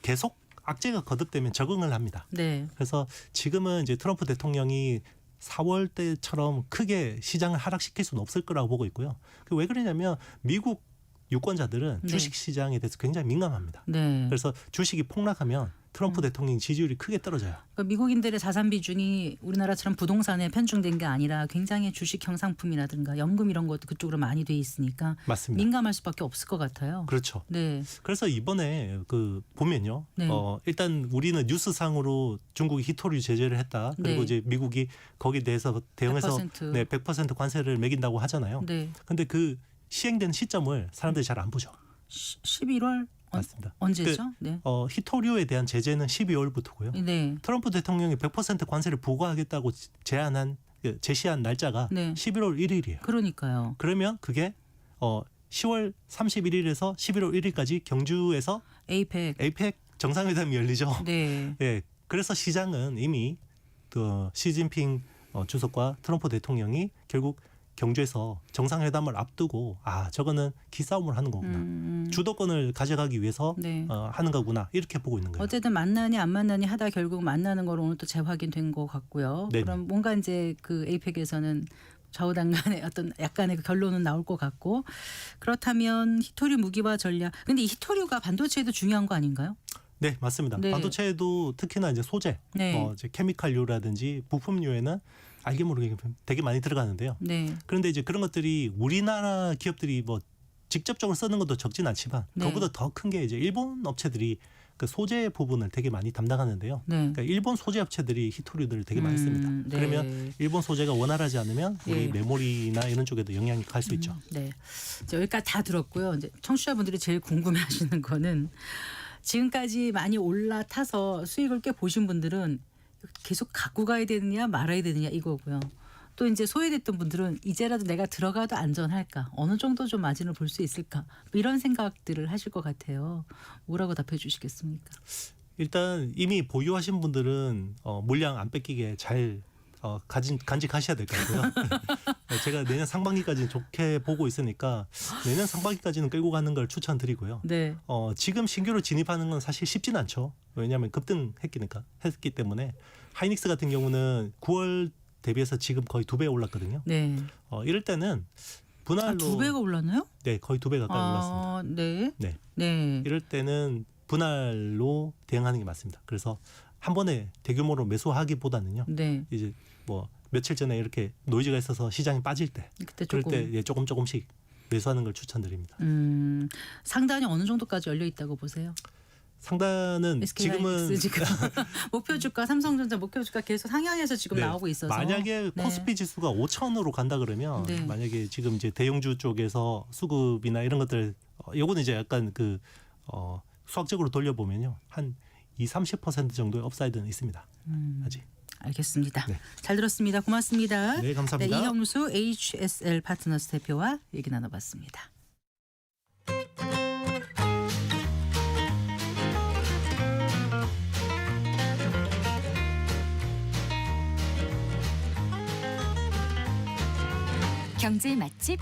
계속 악재가 거듭되면 적응을 합니다. 네. 그래서 지금은 이제 트럼프 대통령이 4월 때처럼 크게 시장을 하락시킬 수는 없을 거라고 보고 있고요. 왜 그러냐면 미국 유권자들은 네. 주식 시장에 대해서 굉장히 민감합니다. 네. 그래서 주식이 폭락하면 트럼프 대통령 지지율이 크게 떨어져요. 그러니까 미국인들의 자산 비중이 우리나라처럼 부동산에 편중된 게 아니라 굉장히 주식형 상품이라든가 연금 이런 것도 그쪽으로 많이 돼 있으니까 맞습니다. 민감할 수밖에 없을 것 같아요. 그렇죠. 네. 그래서 이번에 그 보면요. 네. 일단 우리는 뉴스상으로 중국이 히토류 제재를 했다. 그리고 네. 이제 미국이 거기에 대해서 대응해서 100%. 네, 100% 관세를 매긴다고 하잖아요. 네. 근데 그 시행된 시점을 사람들이 잘 안 보죠. 11월 맞습니다. 언제죠? 네. 히토류에 대한 제재는 12월부터고요. 네. 트럼프 대통령이 100% 관세를 부과하겠다고 제시한 날짜가 네. 11월 1일이에요. 그러니까요. 그러면 그게 10월 31일에서 11월 1일까지 경주에서 에이펙. 에이펙 정상회담이 열리죠. 네. 예. 그래서 시장은 이미 시진핑 주석과 트럼프 대통령이 결국 경주에서 정상회담을 앞두고 저거는 기싸움을 하는 거구나. 주도권을 가져가기 위해서 네. 하는 거구나. 이렇게 보고 있는 거예요. 어쨌든 만나니 안 만나니 하다 결국 만나는 거로 오늘 또 재확인된 것 같고요. 네네. 그럼 뭔가 이제 그 에이펙에서는 좌우당 간의 어떤 약간의 그 결론은 나올 것 같고 그렇다면 히토류 무기화 전략. 근데 이 히토류가 반도체에도 중요한 거 아닌가요? 네, 맞습니다. 네. 반도체도 특히나 이제 소재, 네. 이제 케미칼류라든지 부품류에는 알게 모르게 되게 많이 들어가는데요. 네. 그런데 이제 그런 것들이 우리나라 기업들이 뭐 직접적으로 쓰는 것도 적진 않지만 네. 그보다 더 큰 게 이제 일본 업체들이 그 소재 부분을 되게 많이 담당하는데요. 네. 그러니까 일본 소재 업체들이 히토류들을 되게 많이 씁니다. 네. 그러면 일본 소재가 원활하지 않으면 우리 예. 메모리나 이런 쪽에도 영향이 갈 수 있죠. 네. 이제 여기까지 다 들었고요. 이제 청취자분들이 제일 궁금해하시는 거는 지금까지 많이 올라타서 수익을 꽤 보신 분들은 계속 갖고 가야 되느냐 말아야 되느냐 이거고요. 또 이제 소외됐던 분들은 이제라도 내가 들어가도 안전할까? 어느 정도 좀 마진을 볼 수 있을까? 이런 생각들을 하실 것 같아요. 뭐라고 답해 주시겠습니까? 일단 이미 보유하신 분들은 물량 안 뺏기게 잘 간직하셔야 될 것 같고요. 제가 내년 상반기까지는 좋게 보고 있으니까 내년 상반기까지는 끌고 가는 걸 추천드리고요. 네. 지금 신규로 진입하는 건 사실 쉽진 않죠. 왜냐하면 했기 때문에 하이닉스 같은 경우는 9월 대비해서 지금 거의 2배 올랐거든요. 네. 이럴 때는 분할로 2배가 올랐나요? 네, 거의 2배 가까이 올랐습니다. 네. 네. 네. 이럴 때는 분할로 대응하는 게 맞습니다. 그래서 한 번에 대규모로 매수하기보다는요. 네. 이제 뭐 며칠 전에 이렇게 노이즈가 있어서 시장이 빠질 때 그때 그럴 조금 때 조금씩 매수하는 걸 추천드립니다. 상단이 어느 정도까지 열려 있다고 보세요? 상단은 SK하이닉스 지금 목표 주가 삼성전자 목표 주가 계속 상향해서 지금 네, 나오고 있어서 만약에 네. 코스피 지수가 5,000으로 간다 그러면 네. 만약에 지금 이제 대형주 쪽에서 수급이나 이런 것들 요거는 이제 약간 그 수학적으로 돌려보면요 한 20-30% 정도의 업사이드는 있습니다. 아직. 알겠습니다. 네. 잘 들었습니다. 고맙습니다. 네, 감사합니다. 이형수 HSL 파트너스 대표와 얘기 나눠봤습니다. 경제 맛집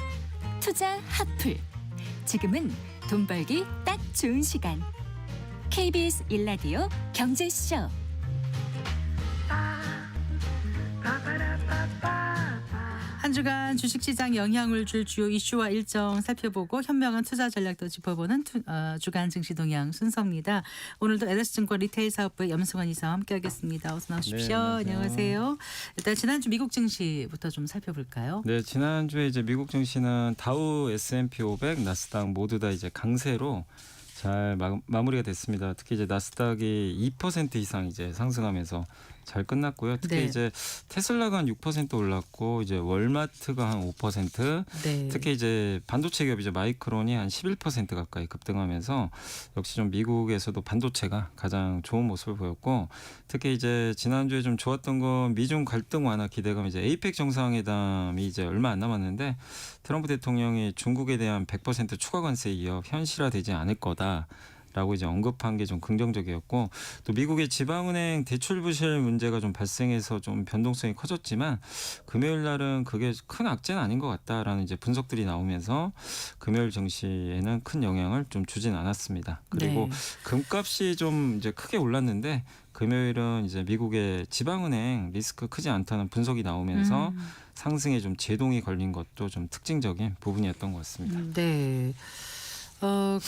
투자 핫플. 지금은 돈 벌기 딱 좋은 시간. KBS 1라디오 경제쇼. 한 주간 주식시장 영향을 줄 주요 이슈와 일정 살펴보고 현명한 투자 전략도 짚어보는 주간 증시 동향 순서입니다. 오늘도 LS증권 리테일 사업부의 염승환 이사와 함께하겠습니다. 어서 나오십시오. 네, 안녕하세요. 안녕하세요. 일단 지난주 미국 증시부터 좀 살펴볼까요? 네, 지난주에 이제 미국 증시는 다우, S&P 500, 나스닥 모두 다 이제 강세로 잘 마무리가 됐습니다. 특히 이제 나스닥이 2% 이상 이제 상승하면서 잘 끝났고요. 특히 네. 이제 테슬라가 한 6% 올랐고 이제 월마트가 한 5%, 네. 특히 이제 반도체 기업 이제 마이크론이 한 11% 가까이 급등하면서 역시 좀 미국에서도 반도체가 가장 좋은 모습을 보였고, 특히 이제 지난주에 좀 좋았던 건 미중 갈등 완화 기대감, 이제 에이펙 정상회담이 이제 얼마 안 남았는데 트럼프 대통령이 중국에 대한 100% 추가 관세 이어 현실화되지 않을 거다. 라고 이제 언급한 게 좀 긍정적이었고, 또 미국의 지방은행 대출 부실 문제가 좀 발생해서 좀 변동성이 커졌지만 금요일 날은 그게 큰 악재는 아닌 것 같다라는 이제 분석들이 나오면서 금요일 증시에는 큰 영향을 좀 주진 않았습니다. 그리고 네. 금값이 좀 이제 크게 올랐는데 금요일은 이제 미국의 지방은행 리스크 크지 않다는 분석이 나오면서 상승에 좀 제동이 걸린 것도 좀 특징적인 부분이었던 것 같습니다. 네.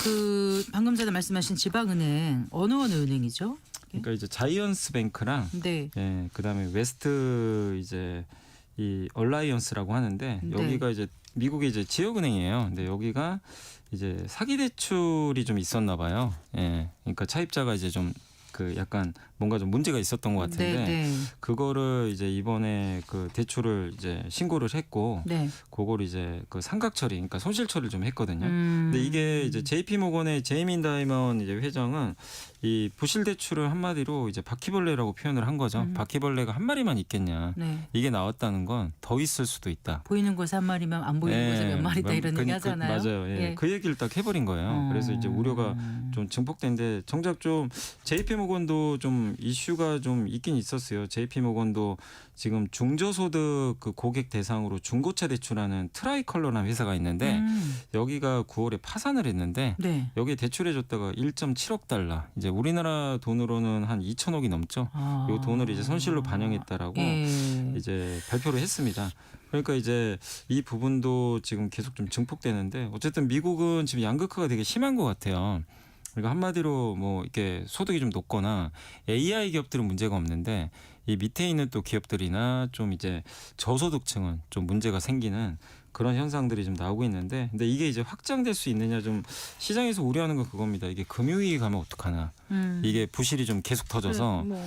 그 방금 전에 말씀하신 지방은행 어느 은행이죠? 그러니까 이제 자이언스 뱅크랑 네. 예, 그다음에 웨스트 이제 이 얼라이언스라고 하는데 네. 여기가 이제 미국의 이제 지역은행이에요. 근데 여기가 이제 사기 대출이 좀 있었나 봐요. 예. 그러니까 차입자가 이제 좀 그 약간 뭔가 좀 문제가 있었던 것 같은데 네. 그거를 이제 이번에 그 대출을 이제 신고를 했고 네. 그거를 이제 그 상각 처리, 그러니까 손실 처리를 좀 했거든요. 음. 근데 이게 이제 JP 모건의 제이민 다이먼 이제 회장은 이 부실 대출을 한마디로 이제 바퀴벌레라고 표현을 한 거죠. 바퀴벌레가 한 마리만 있겠냐. 네. 이게 나왔다는 건 더 있을 수도 있다. 보이는 곳에 한 마리면 안 보이는 곳에 몇 마리다 이런 얘기 하잖아요. 맞아요. 예. 그 얘기를 딱 해버린 거예요. 그래서 이제 우려가 좀 증폭된데 정작 좀 JP 모건도 좀 이슈가 좀 있긴 있었어요. JP 모건도 지금 중저소득 그 고객 대상으로 중고차 대출하는 트라이컬러라는 회사가 있는데 여기가 9월에 파산을 했는데 네. 여기에 대출해줬다가 1.7억 달러, 이제 우리나라 돈으로는 한 2천억이 넘죠. 아. 이 돈을 이제 손실로 반영했다라고 예. 이제 발표를 했습니다. 그러니까 이제 이 부분도 지금 계속 좀 증폭되는데 어쨌든 미국은 지금 양극화가 되게 심한 것 같아요. 그러니까 한마디로 뭐 이렇게 소득이 좀 높거나 AI 기업들은 문제가 없는데 이 밑에 있는 또 기업들이나 좀 이제 저소득층은 좀 문제가 생기는 그런 현상들이 좀 나오고 있는데, 근데 이게 이제 확장될 수 있느냐, 좀 시장에서 우려하는 건 그겁니다. 이게 금융위기 가면 어떡하나. 이게 부실이 좀 계속 터져서. 네.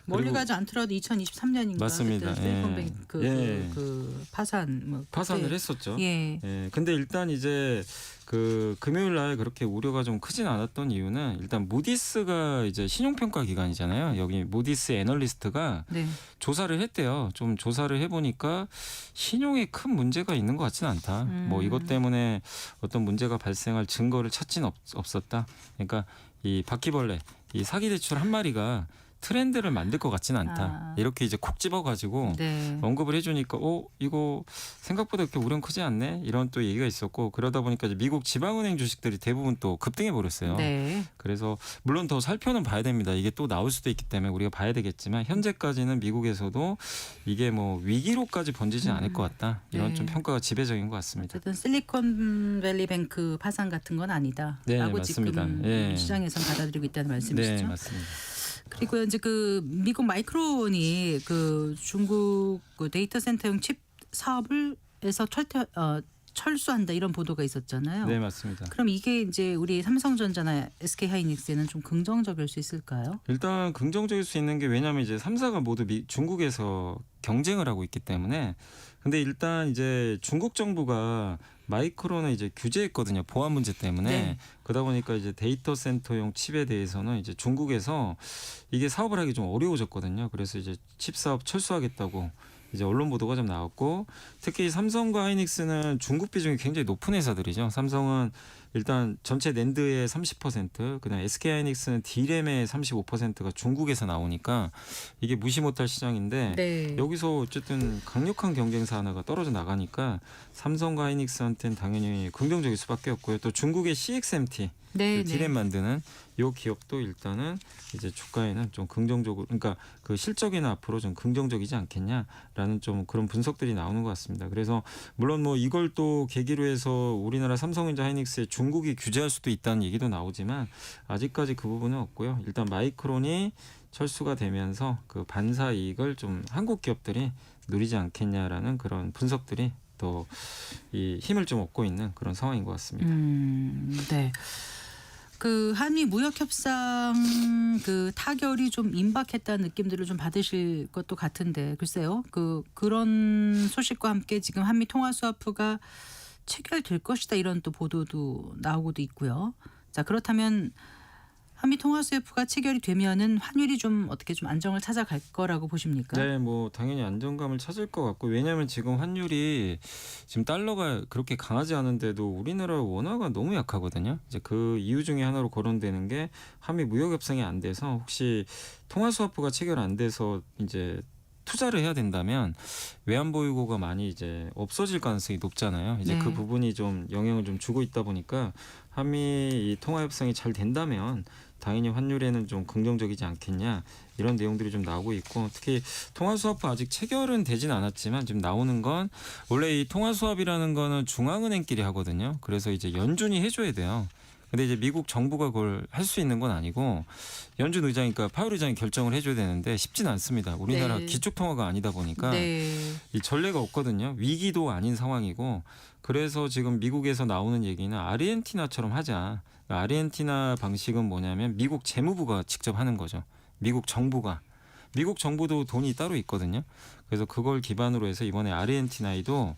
멀리 그리고- 가지 않더라도 2023년인가 맞습니다. 실리콘뱅크 예. 그 파산 뭐 파산을 그때- 했었죠. 예. 예, 근데 일단 이제 그 금요일 날 그렇게 우려가 좀 크진 않았던 이유는 일단 무디스가 이제 신용평가 기관이잖아요. 여기 무디스 애널리스트가 네. 조사를 했대요. 좀 조사를 해보니까 신용에 큰 문제가 있는 것 같지는 않다. 뭐 이것 때문에 어떤 문제가 발생할 증거를 찾지는 없었다. 그러니까 이 바퀴벌레, 이 사기 대출 한 마리가 트렌드를 만들 것 같지는 않다. 아. 이렇게 이제 콕 집어가지고 네. 언급을 해주니까 이거 생각보다 그렇게 우려는 크지 않네, 이런 또 얘기가 있었고, 그러다 보니까 이제 미국 지방은행 주식들이 대부분 또 급등해 버렸어요. 네. 그래서 물론 더 살펴는 봐야 됩니다. 이게 또 나올 수도 있기 때문에 우리가 봐야 되겠지만 현재까지는 미국에서도 이게 뭐 위기로까지 번지지 않을 것 같다, 이런 네. 좀 평가가 지배적인 것 같습니다. 어쨌든 실리콘밸리뱅크 파산 같은 건 아니다라고 네, 지금 맞습니다. 예. 시장에서는 받아들이고 있다는 말씀이시죠. 네, 맞습니다. 그리고 이제 그 미국 마이크론이 그 중국 그 데이터 센터용 칩 사업을 해서 철수한다 이런 보도가 있었잖아요. 네, 맞습니다. 그럼 이게 이제 우리 삼성전자나 SK하이닉스에는 좀 긍정적일 수 있을까요? 일단 긍정적일 수 있는 게 왜냐하면 이제 3사가 모두 중국에서 경쟁을 하고 있기 때문에 근데 일단 이제 중국 정부가 마이크론을 이제 규제했거든요. 보안 문제 때문에. 네. 그러다 보니까 이제 데이터 센터용 칩에 대해서는 이제 중국에서 이게 사업을 하기 좀 어려워졌거든요. 그래서 이제 칩 사업 철수하겠다고 이제 언론 보도가 좀 나왔고 특히 삼성과 하이닉스는 중국 비중이 굉장히 높은 회사들이죠. 삼성은 일단 전체 낸드의 30%, 그다음 SK 하이닉스는 D램의 35%가 중국에서 나오니까 이게 무시 못할 시장인데 네. 여기서 어쨌든 강력한 경쟁사 하나가 떨어져 나가니까 삼성과 하이닉스한테는 당연히 긍정적일 수밖에 없고요. 또 중국의 CXMT 네, D램 만드는 이 기업도 일단은 이제 주가에는 좀 긍정적으로 그러니까 그 실적에는 앞으로 좀 긍정적이지 않겠냐라는 좀 그런 분석들이 나오는 것 같습니다. 그래서 물론 뭐 이걸 또 계기로 해서 우리나라 삼성전자 하이닉스에 중국이 규제할 수도 있다는 얘기도 나오지만 아직까지 그 부분은 없고요. 일단 마이크론이 철수가 되면서 그 반사 이익을 좀 한국 기업들이 누리지 않겠냐라는 그런 분석들이 또 이 힘을 좀 얻고 있는 그런 상황인 것 같습니다. 네. 그 한미 무역 협상 그 타결이 좀 임박했다는 느낌들을 좀 받으실 것도 같은데 글쎄요. 그런 소식과 함께 지금 한미 통화 스와프가 체결될 것이다 이런 또 보도도 나오고도 있고요. 자, 그렇다면 한미 통화 스와프가 체결이 되면은 환율이 좀 어떻게 좀 안정을 찾아갈 거라고 보십니까? 네, 뭐 당연히 안정감을 찾을 것 같고 왜냐하면 지금 환율이 지금 달러가 그렇게 강하지 않은데도 우리나라 원화가 너무 약하거든요. 이제 그 이유 중에 하나로 거론되는 게 한미 무역 협상이 안 돼서 혹시 통화 스와프가 체결 안 돼서 이제 투자를 해야 된다면 외환 보유고가 많이 이제 없어질 가능성이 높잖아요. 이제 네. 그 부분이 좀 영향을 좀 주고 있다 보니까 한미 이 통화 협상이 잘 된다면 당연히 환율에는 좀 긍정적이지 않겠냐 이런 내용들이 좀 나오고 있고 특히 통화 수합 아직 체결은 되진 않았지만 지금 나오는 건 원래 이 통화 수합이라는 거는 중앙은행끼리 하거든요. 그래서 이제 연준이 해줘야 돼요. 근데 이제 미국 정부가 그걸 할 수 있는 건 아니고 연준 의장이니까 파월 의장이 결정을 해줘야 되는데 쉽진 않습니다. 우리나라 네. 기축 통화가 아니다 보니까 네. 이 전례가 없거든요. 위기도 아닌 상황이고 그래서 지금 미국에서 나오는 얘기는 아르헨티나처럼 하자. 그러니까 아르헨티나 방식은 뭐냐면 미국 재무부가 직접 하는 거죠. 미국 정부가. 미국 정부도 돈이 따로 있거든요. 그래서 그걸 기반으로 해서 이번에 아르헨티나에도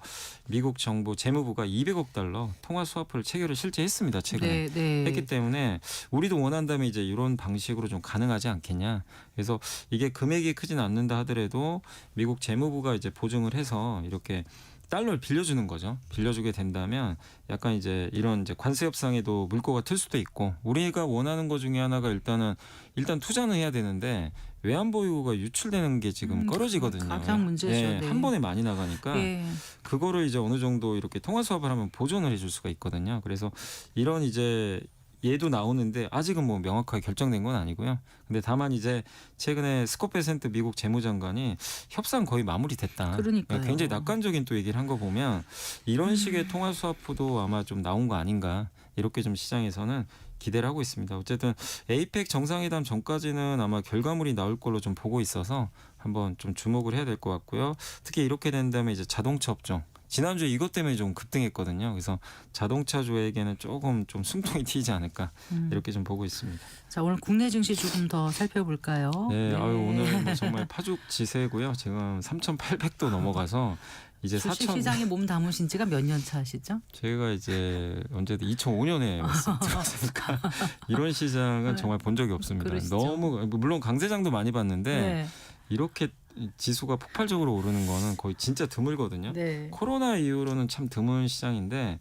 미국 정부 재무부가 200억 달러 통화 스와프를 체결을 실제 했습니다. 최근에. 네, 네. 했기 때문에 우리도 원한다면 이제 이런 방식으로 좀 가능하지 않겠냐. 그래서 이게 금액이 크진 않는다 하더라도 미국 재무부가 이제 보증을 해서 이렇게 달러를 빌려주는 거죠. 빌려주게 된다면 약간 이제 이런 이제 관세 협상에도 물꼬가 틀 수도 있고 우리가 원하는 것 중에 하나가 일단 투자는 해야 되는데 외환 보유고가 유출되는 게 지금 꺼려지거든요. 가장 문제죠. 예, 네. 한 번에 많이 나가니까 예. 그거를 이제 어느 정도 이렇게 통화 수합을 하면 보존을 해줄 수가 있거든요. 그래서 이런 이제 얘도 나오는데 아직은 뭐 명확하게 결정된 건 아니고요. 근데 다만 이제 최근에 스콧 베센트 미국 재무장관이 협상 거의 마무리됐다. 그러니까요. 굉장히 낙관적인 또 얘기를 한 거 보면 이런 식의 통화 수합도 아마 좀 나온 거 아닌가 이렇게 좀 시장에서는 기대를 하고 있습니다. 어쨌든 에이펙 정상회담 전까지는 아마 결과물이 나올 걸로 좀 보고 있어서 한번 좀 주목을 해야 될 것 같고요. 특히 이렇게 된다면 이제 자동차 업종. 지난주에 이것 때문에 좀 급등했거든요. 그래서 자동차주에게는 조금 좀 숨통이 트이지 않을까 이렇게 좀 보고 있습니다. 자, 오늘 국내 증시 조금 더 살펴볼까요? 네, 아유, 오늘 뭐 정말 파죽지세고요. 지금 3,800도 넘어가서 이제 주식 4,000. 시장에 몸 담으신 지가 몇 년 차시죠? 제가 이제 언제든 2005년에 들어왔으니까 이런 시장은 정말 본 적이 없습니다. 그러시죠. 너무 물론 강세장도 많이 봤는데 네. 이렇게 지수가 폭발적으로 오르는 거는 거의 진짜 드물거든요. 네. 코로나 이후로는 참 드문 시장인데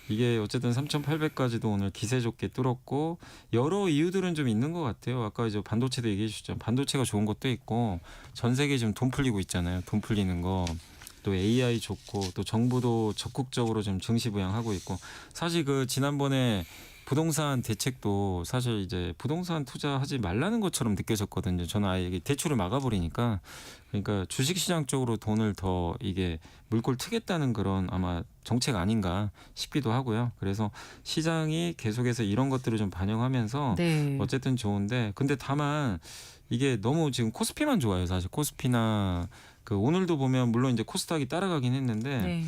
이게 어쨌든 3,800까지도 오늘 기세 좋게 뚫었고 여러 이유들은 좀 있는 것 같아요. 아까 이제 반도체도 얘기해 주셨죠. 반도체가 좋은 것도 있고 전 세계 지금 돈 풀리고 있잖아요. 돈 풀리는 거. 또 AI 좋고 또 정부도 적극적으로 좀 증시 부양하고 있고 사실 그 지난번에 부동산 대책도 사실 이제 부동산 투자하지 말라는 것처럼 느껴졌거든요. 저는 아예 이게 대출을 막아버리니까 그러니까 주식시장 쪽으로 돈을 더 이게 물꼬를 트겠다는 그런 아마 정책 아닌가 싶기도 하고요. 그래서 시장이 계속해서 이런 것들을 좀 반영하면서 네. 어쨌든 좋은데 근데 다만 이게 너무 지금 코스피만 좋아요. 사실 코스피나 그 오늘도 보면 물론 이제 코스닥이 따라가긴 했는데 네.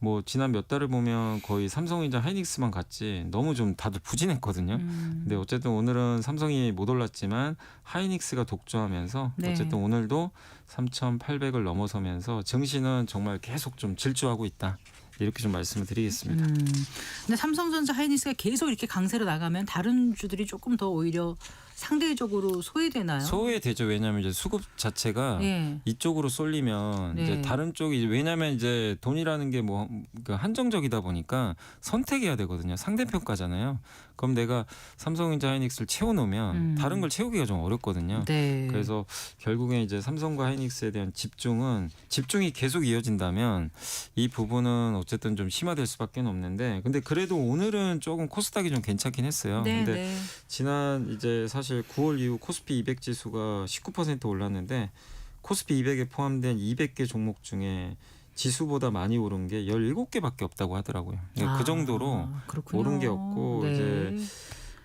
뭐 지난 몇 달을 보면 거의 삼성전자 하이닉스만 갔지 너무 좀 다들 부진했거든요. 근데 어쨌든 오늘은 삼성이 못 올랐지만 하이닉스가 독주하면서 네. 어쨌든 오늘도 3,800을 넘어서면서 증시는 정말 계속 좀 질주하고 있다. 이렇게 좀 말씀을 드리겠습니다. 근데 삼성전자 하이닉스가 계속 이렇게 강세로 나가면 다른 주들이 조금 더 오히려 상대적으로 소외되나요? 소외되죠. 왜냐하면 이제 수급 자체가 예. 이쪽으로 쏠리면 네. 이제 다른 쪽이 왜냐하면 이제 돈이라는 게 뭐 한정적이다 보니까 선택해야 되거든요. 상대평가잖아요. 그럼 내가 삼성전자 하이닉스를 채워놓으면 다른 걸 채우기가 좀 어렵거든요. 네. 그래서 결국에 이제 삼성과 하이닉스에 대한 집중이 계속 이어진다면 이 부분은 어쨌든 좀 심화될 수밖에 없는데 근데 그래도 오늘은 조금 코스닥이 좀 괜찮긴 했어요. 네, 근데 네. 지난 이제 사실 9월 이후 코스피 200 지수가 19% 올랐는데 코스피 200에 포함된 200개 종목 중에 지수보다 많이 오른 게 17개밖에 없다고 하더라고요. 그러니까 그 정도로 그렇군요. 오른 게 없고 네. 이제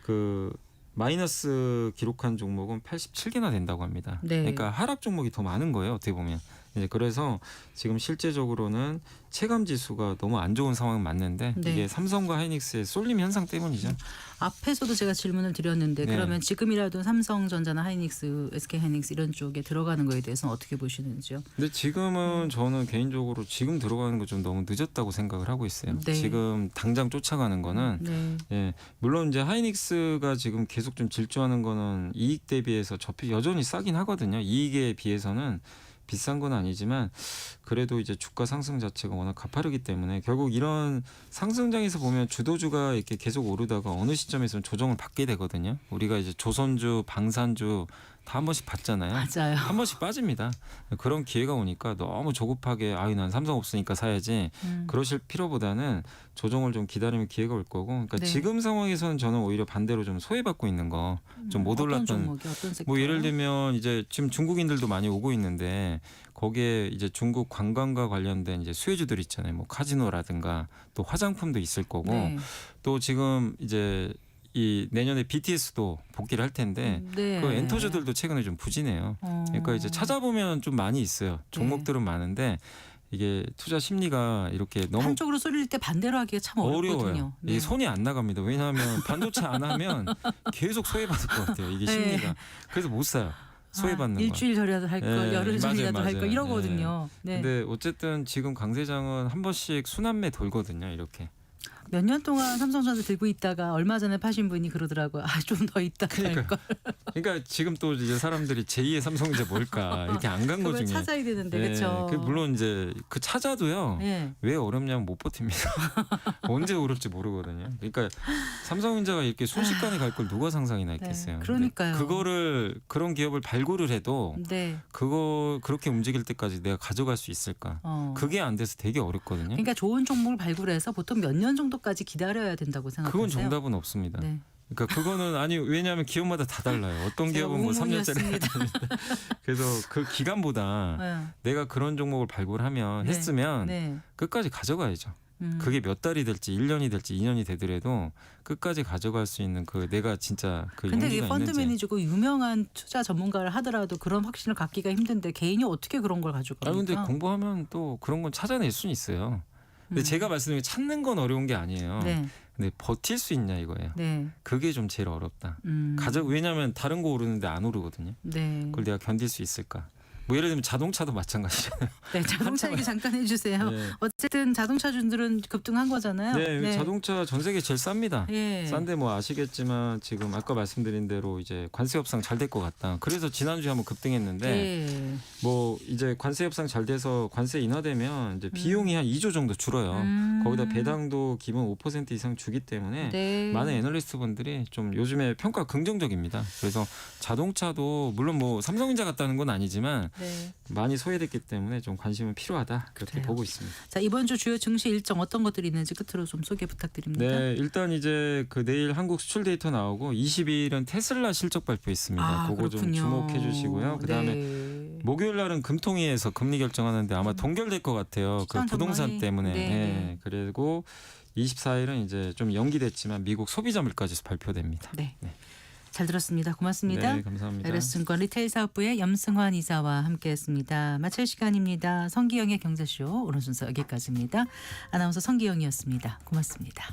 그 마이너스 기록한 종목은 87개나 된다고 합니다. 네. 그러니까 하락 종목이 더 많은 거예요. 어떻게 보면. 이제 그래서 지금 실제적으로는 체감 지수가 너무 안 좋은 상황은 맞는데 네. 이게 삼성과 하이닉스의 쏠림 현상 때문이죠. 앞에서도 제가 질문을 드렸는데 네. 그러면 지금이라도 삼성전자나 하이닉스, SK 하이닉스 이런 쪽에 들어가는 거에 대해서는 어떻게 보시는지요? 근데 지금은 저는 개인적으로 지금 들어가는 거 좀 너무 늦었다고 생각을 하고 있어요. 네. 지금 당장 쫓아가는 거는 네. 예, 물론 이제 하이닉스가 지금 계속 좀 질주하는 거는 이익 대비해서 여전히 싸긴 하거든요. 이익에 비해서는 비싼 건 아니지만 그래도 이제 주가 상승 자체가 워낙 가파르기 때문에 결국 이런 상승장에서 보면 주도주가 이렇게 계속 오르다가 어느 시점에서는 조정을 받게 되거든요. 우리가 이제 조선주, 방산주 다 한 번씩 봤잖아요. 맞아요. 한 번씩 빠집니다. 그런 기회가 오니까 너무 조급하게 난 삼성 없으니까 사야지 그러실 필요보다는 조정을 좀 기다리면 기회가 올 거고 그러니까 네. 지금 상황에서는 저는 오히려 반대로 좀 소외받고 있는 거 좀 못 어떤 올랐던 종목이 어떤 섹터? 뭐 예를 들면 이제 지금 중국인들도 많이 오고 있는데 거기에 이제 중국 관광과 관련된 이제 수혜주들 있잖아요. 뭐 카지노라든가 또 화장품도 있을 거고 네. 또 지금 이제 이 내년에 BTS도 복귀를 할 텐데 네. 그 엔터주들도 최근에 좀 부진해요. 그러니까 이제 찾아보면 좀 많이 있어요. 종목들은 많은데 이게 투자 심리가 이렇게 너무 한쪽으로 쏠릴 때 반대로 하기가 참 어렵거든요. 어려워요. 네. 이게 손이 안 나갑니다. 왜냐하면 반도체 안 하면 계속 소외받을 것 같아요. 이게 네. 심리가. 그래서 못 사요. 소외받는 거. 일주일 전이라도 할 거, 네, 열흘 전이라도 맞아요, 할 거 맞아요. 이러거든요. 네. 근데 어쨌든 지금 강세장은 한 번씩 순환매 돌거든요. 이렇게. 몇 년 동안 삼성전자 들고 있다가 얼마 전에 파신 분이 그러더라고요. 좀 더 있다 갈 걸. 그러니까 지금 또 이제 사람들이 제2의 삼성전자 뭘까 이렇게 안 간 거 그걸 중에. 찾아야 되는데 그렇죠. 그 물론 이제 그 찾아도요. 네. 왜 어렵냐면 못 버팁니다. 언제 오를지 모르거든요. 그러니까 삼성전자가 이렇게 순식간에 갈 걸 누가 상상이나 했겠어요. 근데 그러니까요. 그런 기업을 발굴을 해도 네. 그거 그렇게 움직일 때까지 내가 가져갈 수 있을까? 그게 안 돼서 되게 어렵거든요. 그러니까 좋은 종목을 발굴해서 보통 몇 년 정도까지 기다려야 된다고 생각하세요? 그건 정답은 없습니다. 네. 그러니까 그거는 아니 왜냐하면 기업마다 다 달라요. 어떤 기업은 뭐 3년짜리 그래서 그 기간보다 네. 내가 그런 종목을 발굴하면 네. 했으면 네. 끝까지 가져가야죠. 그게 몇 달이 될지 1년이 될지 2년이 되더라도 끝까지 가져갈 수 있는 그 내가 진짜 그 근데 용기가 이게 펀드 있는지. 매니저고 유명한 투자 전문가를 하더라도 그런 확신을 갖기가 힘든데 개인이 어떻게 그런 걸 가져갑니까? 근데 공부하면 또 그런 건 찾아낼 수는 있어요. 근데 제가 말씀드린 찾는 건 어려운 게 아니에요. 네. 근데 버틸 수 있냐 이거예요. 네. 그게 좀 제일 어렵다. 왜냐하면 다른 거 오르는데 안 오르거든요. 네. 그걸 내가 견딜 수 있을까? 뭐 예를 들면 자동차도 마찬가지잖아요. 네, 자동차 얘기 잠깐 해주세요. 네. 어쨌든 자동차주들은 급등한 거잖아요. 네, 자동차 전 세계 제일 쌉니다. 예. 싼데 뭐 아시겠지만 지금 아까 말씀드린 대로 이제 관세 협상 잘 될 것 같다. 그래서 지난주에 한번 급등했는데 예. 뭐 이제 관세 협상 잘 돼서 관세 인하되면 이제 비용이 한 2조 정도 줄어요. 거기다 배당도 기본 5% 이상 주기 때문에 네. 많은 애널리스트 분들이 좀 요즘에 평가 긍정적입니다. 그래서 자동차도 물론 뭐 삼성전자 같다는 건 아니지만 네. 많이 소외됐기 때문에 좀 관심은 필요하다 그렇게 그래요. 보고 있습니다. 자, 이번 주 주요 증시 일정 어떤 것들이 있는지 끝으로 좀 소개 부탁드립니다. 네, 일단 이제 그 내일 한국 수출 데이터 나오고 22일은 테슬라 실적 발표 있습니다. 그거 좀 그렇군요. 주목해 주시고요. 그다음에 네. 목요일 날은 금통위에서 금리 결정하는데 아마 동결될 것 같아요. 그 시장 부동산 전망이. 때문에. 네. 네. 그리고 24일은 이제 좀 연기됐지만 미국 소비자 물가지수 발표됩니다. 네. 잘 들었습니다. 고맙습니다. 네, 감사합니다. LS증권 리테일 사업부의 염승환 이사와 함께했습니다. 마칠 시간입니다. 성기영의 경제쇼 오늘 순서 여기까지입니다. 아나운서 성기영이었습니다. 고맙습니다.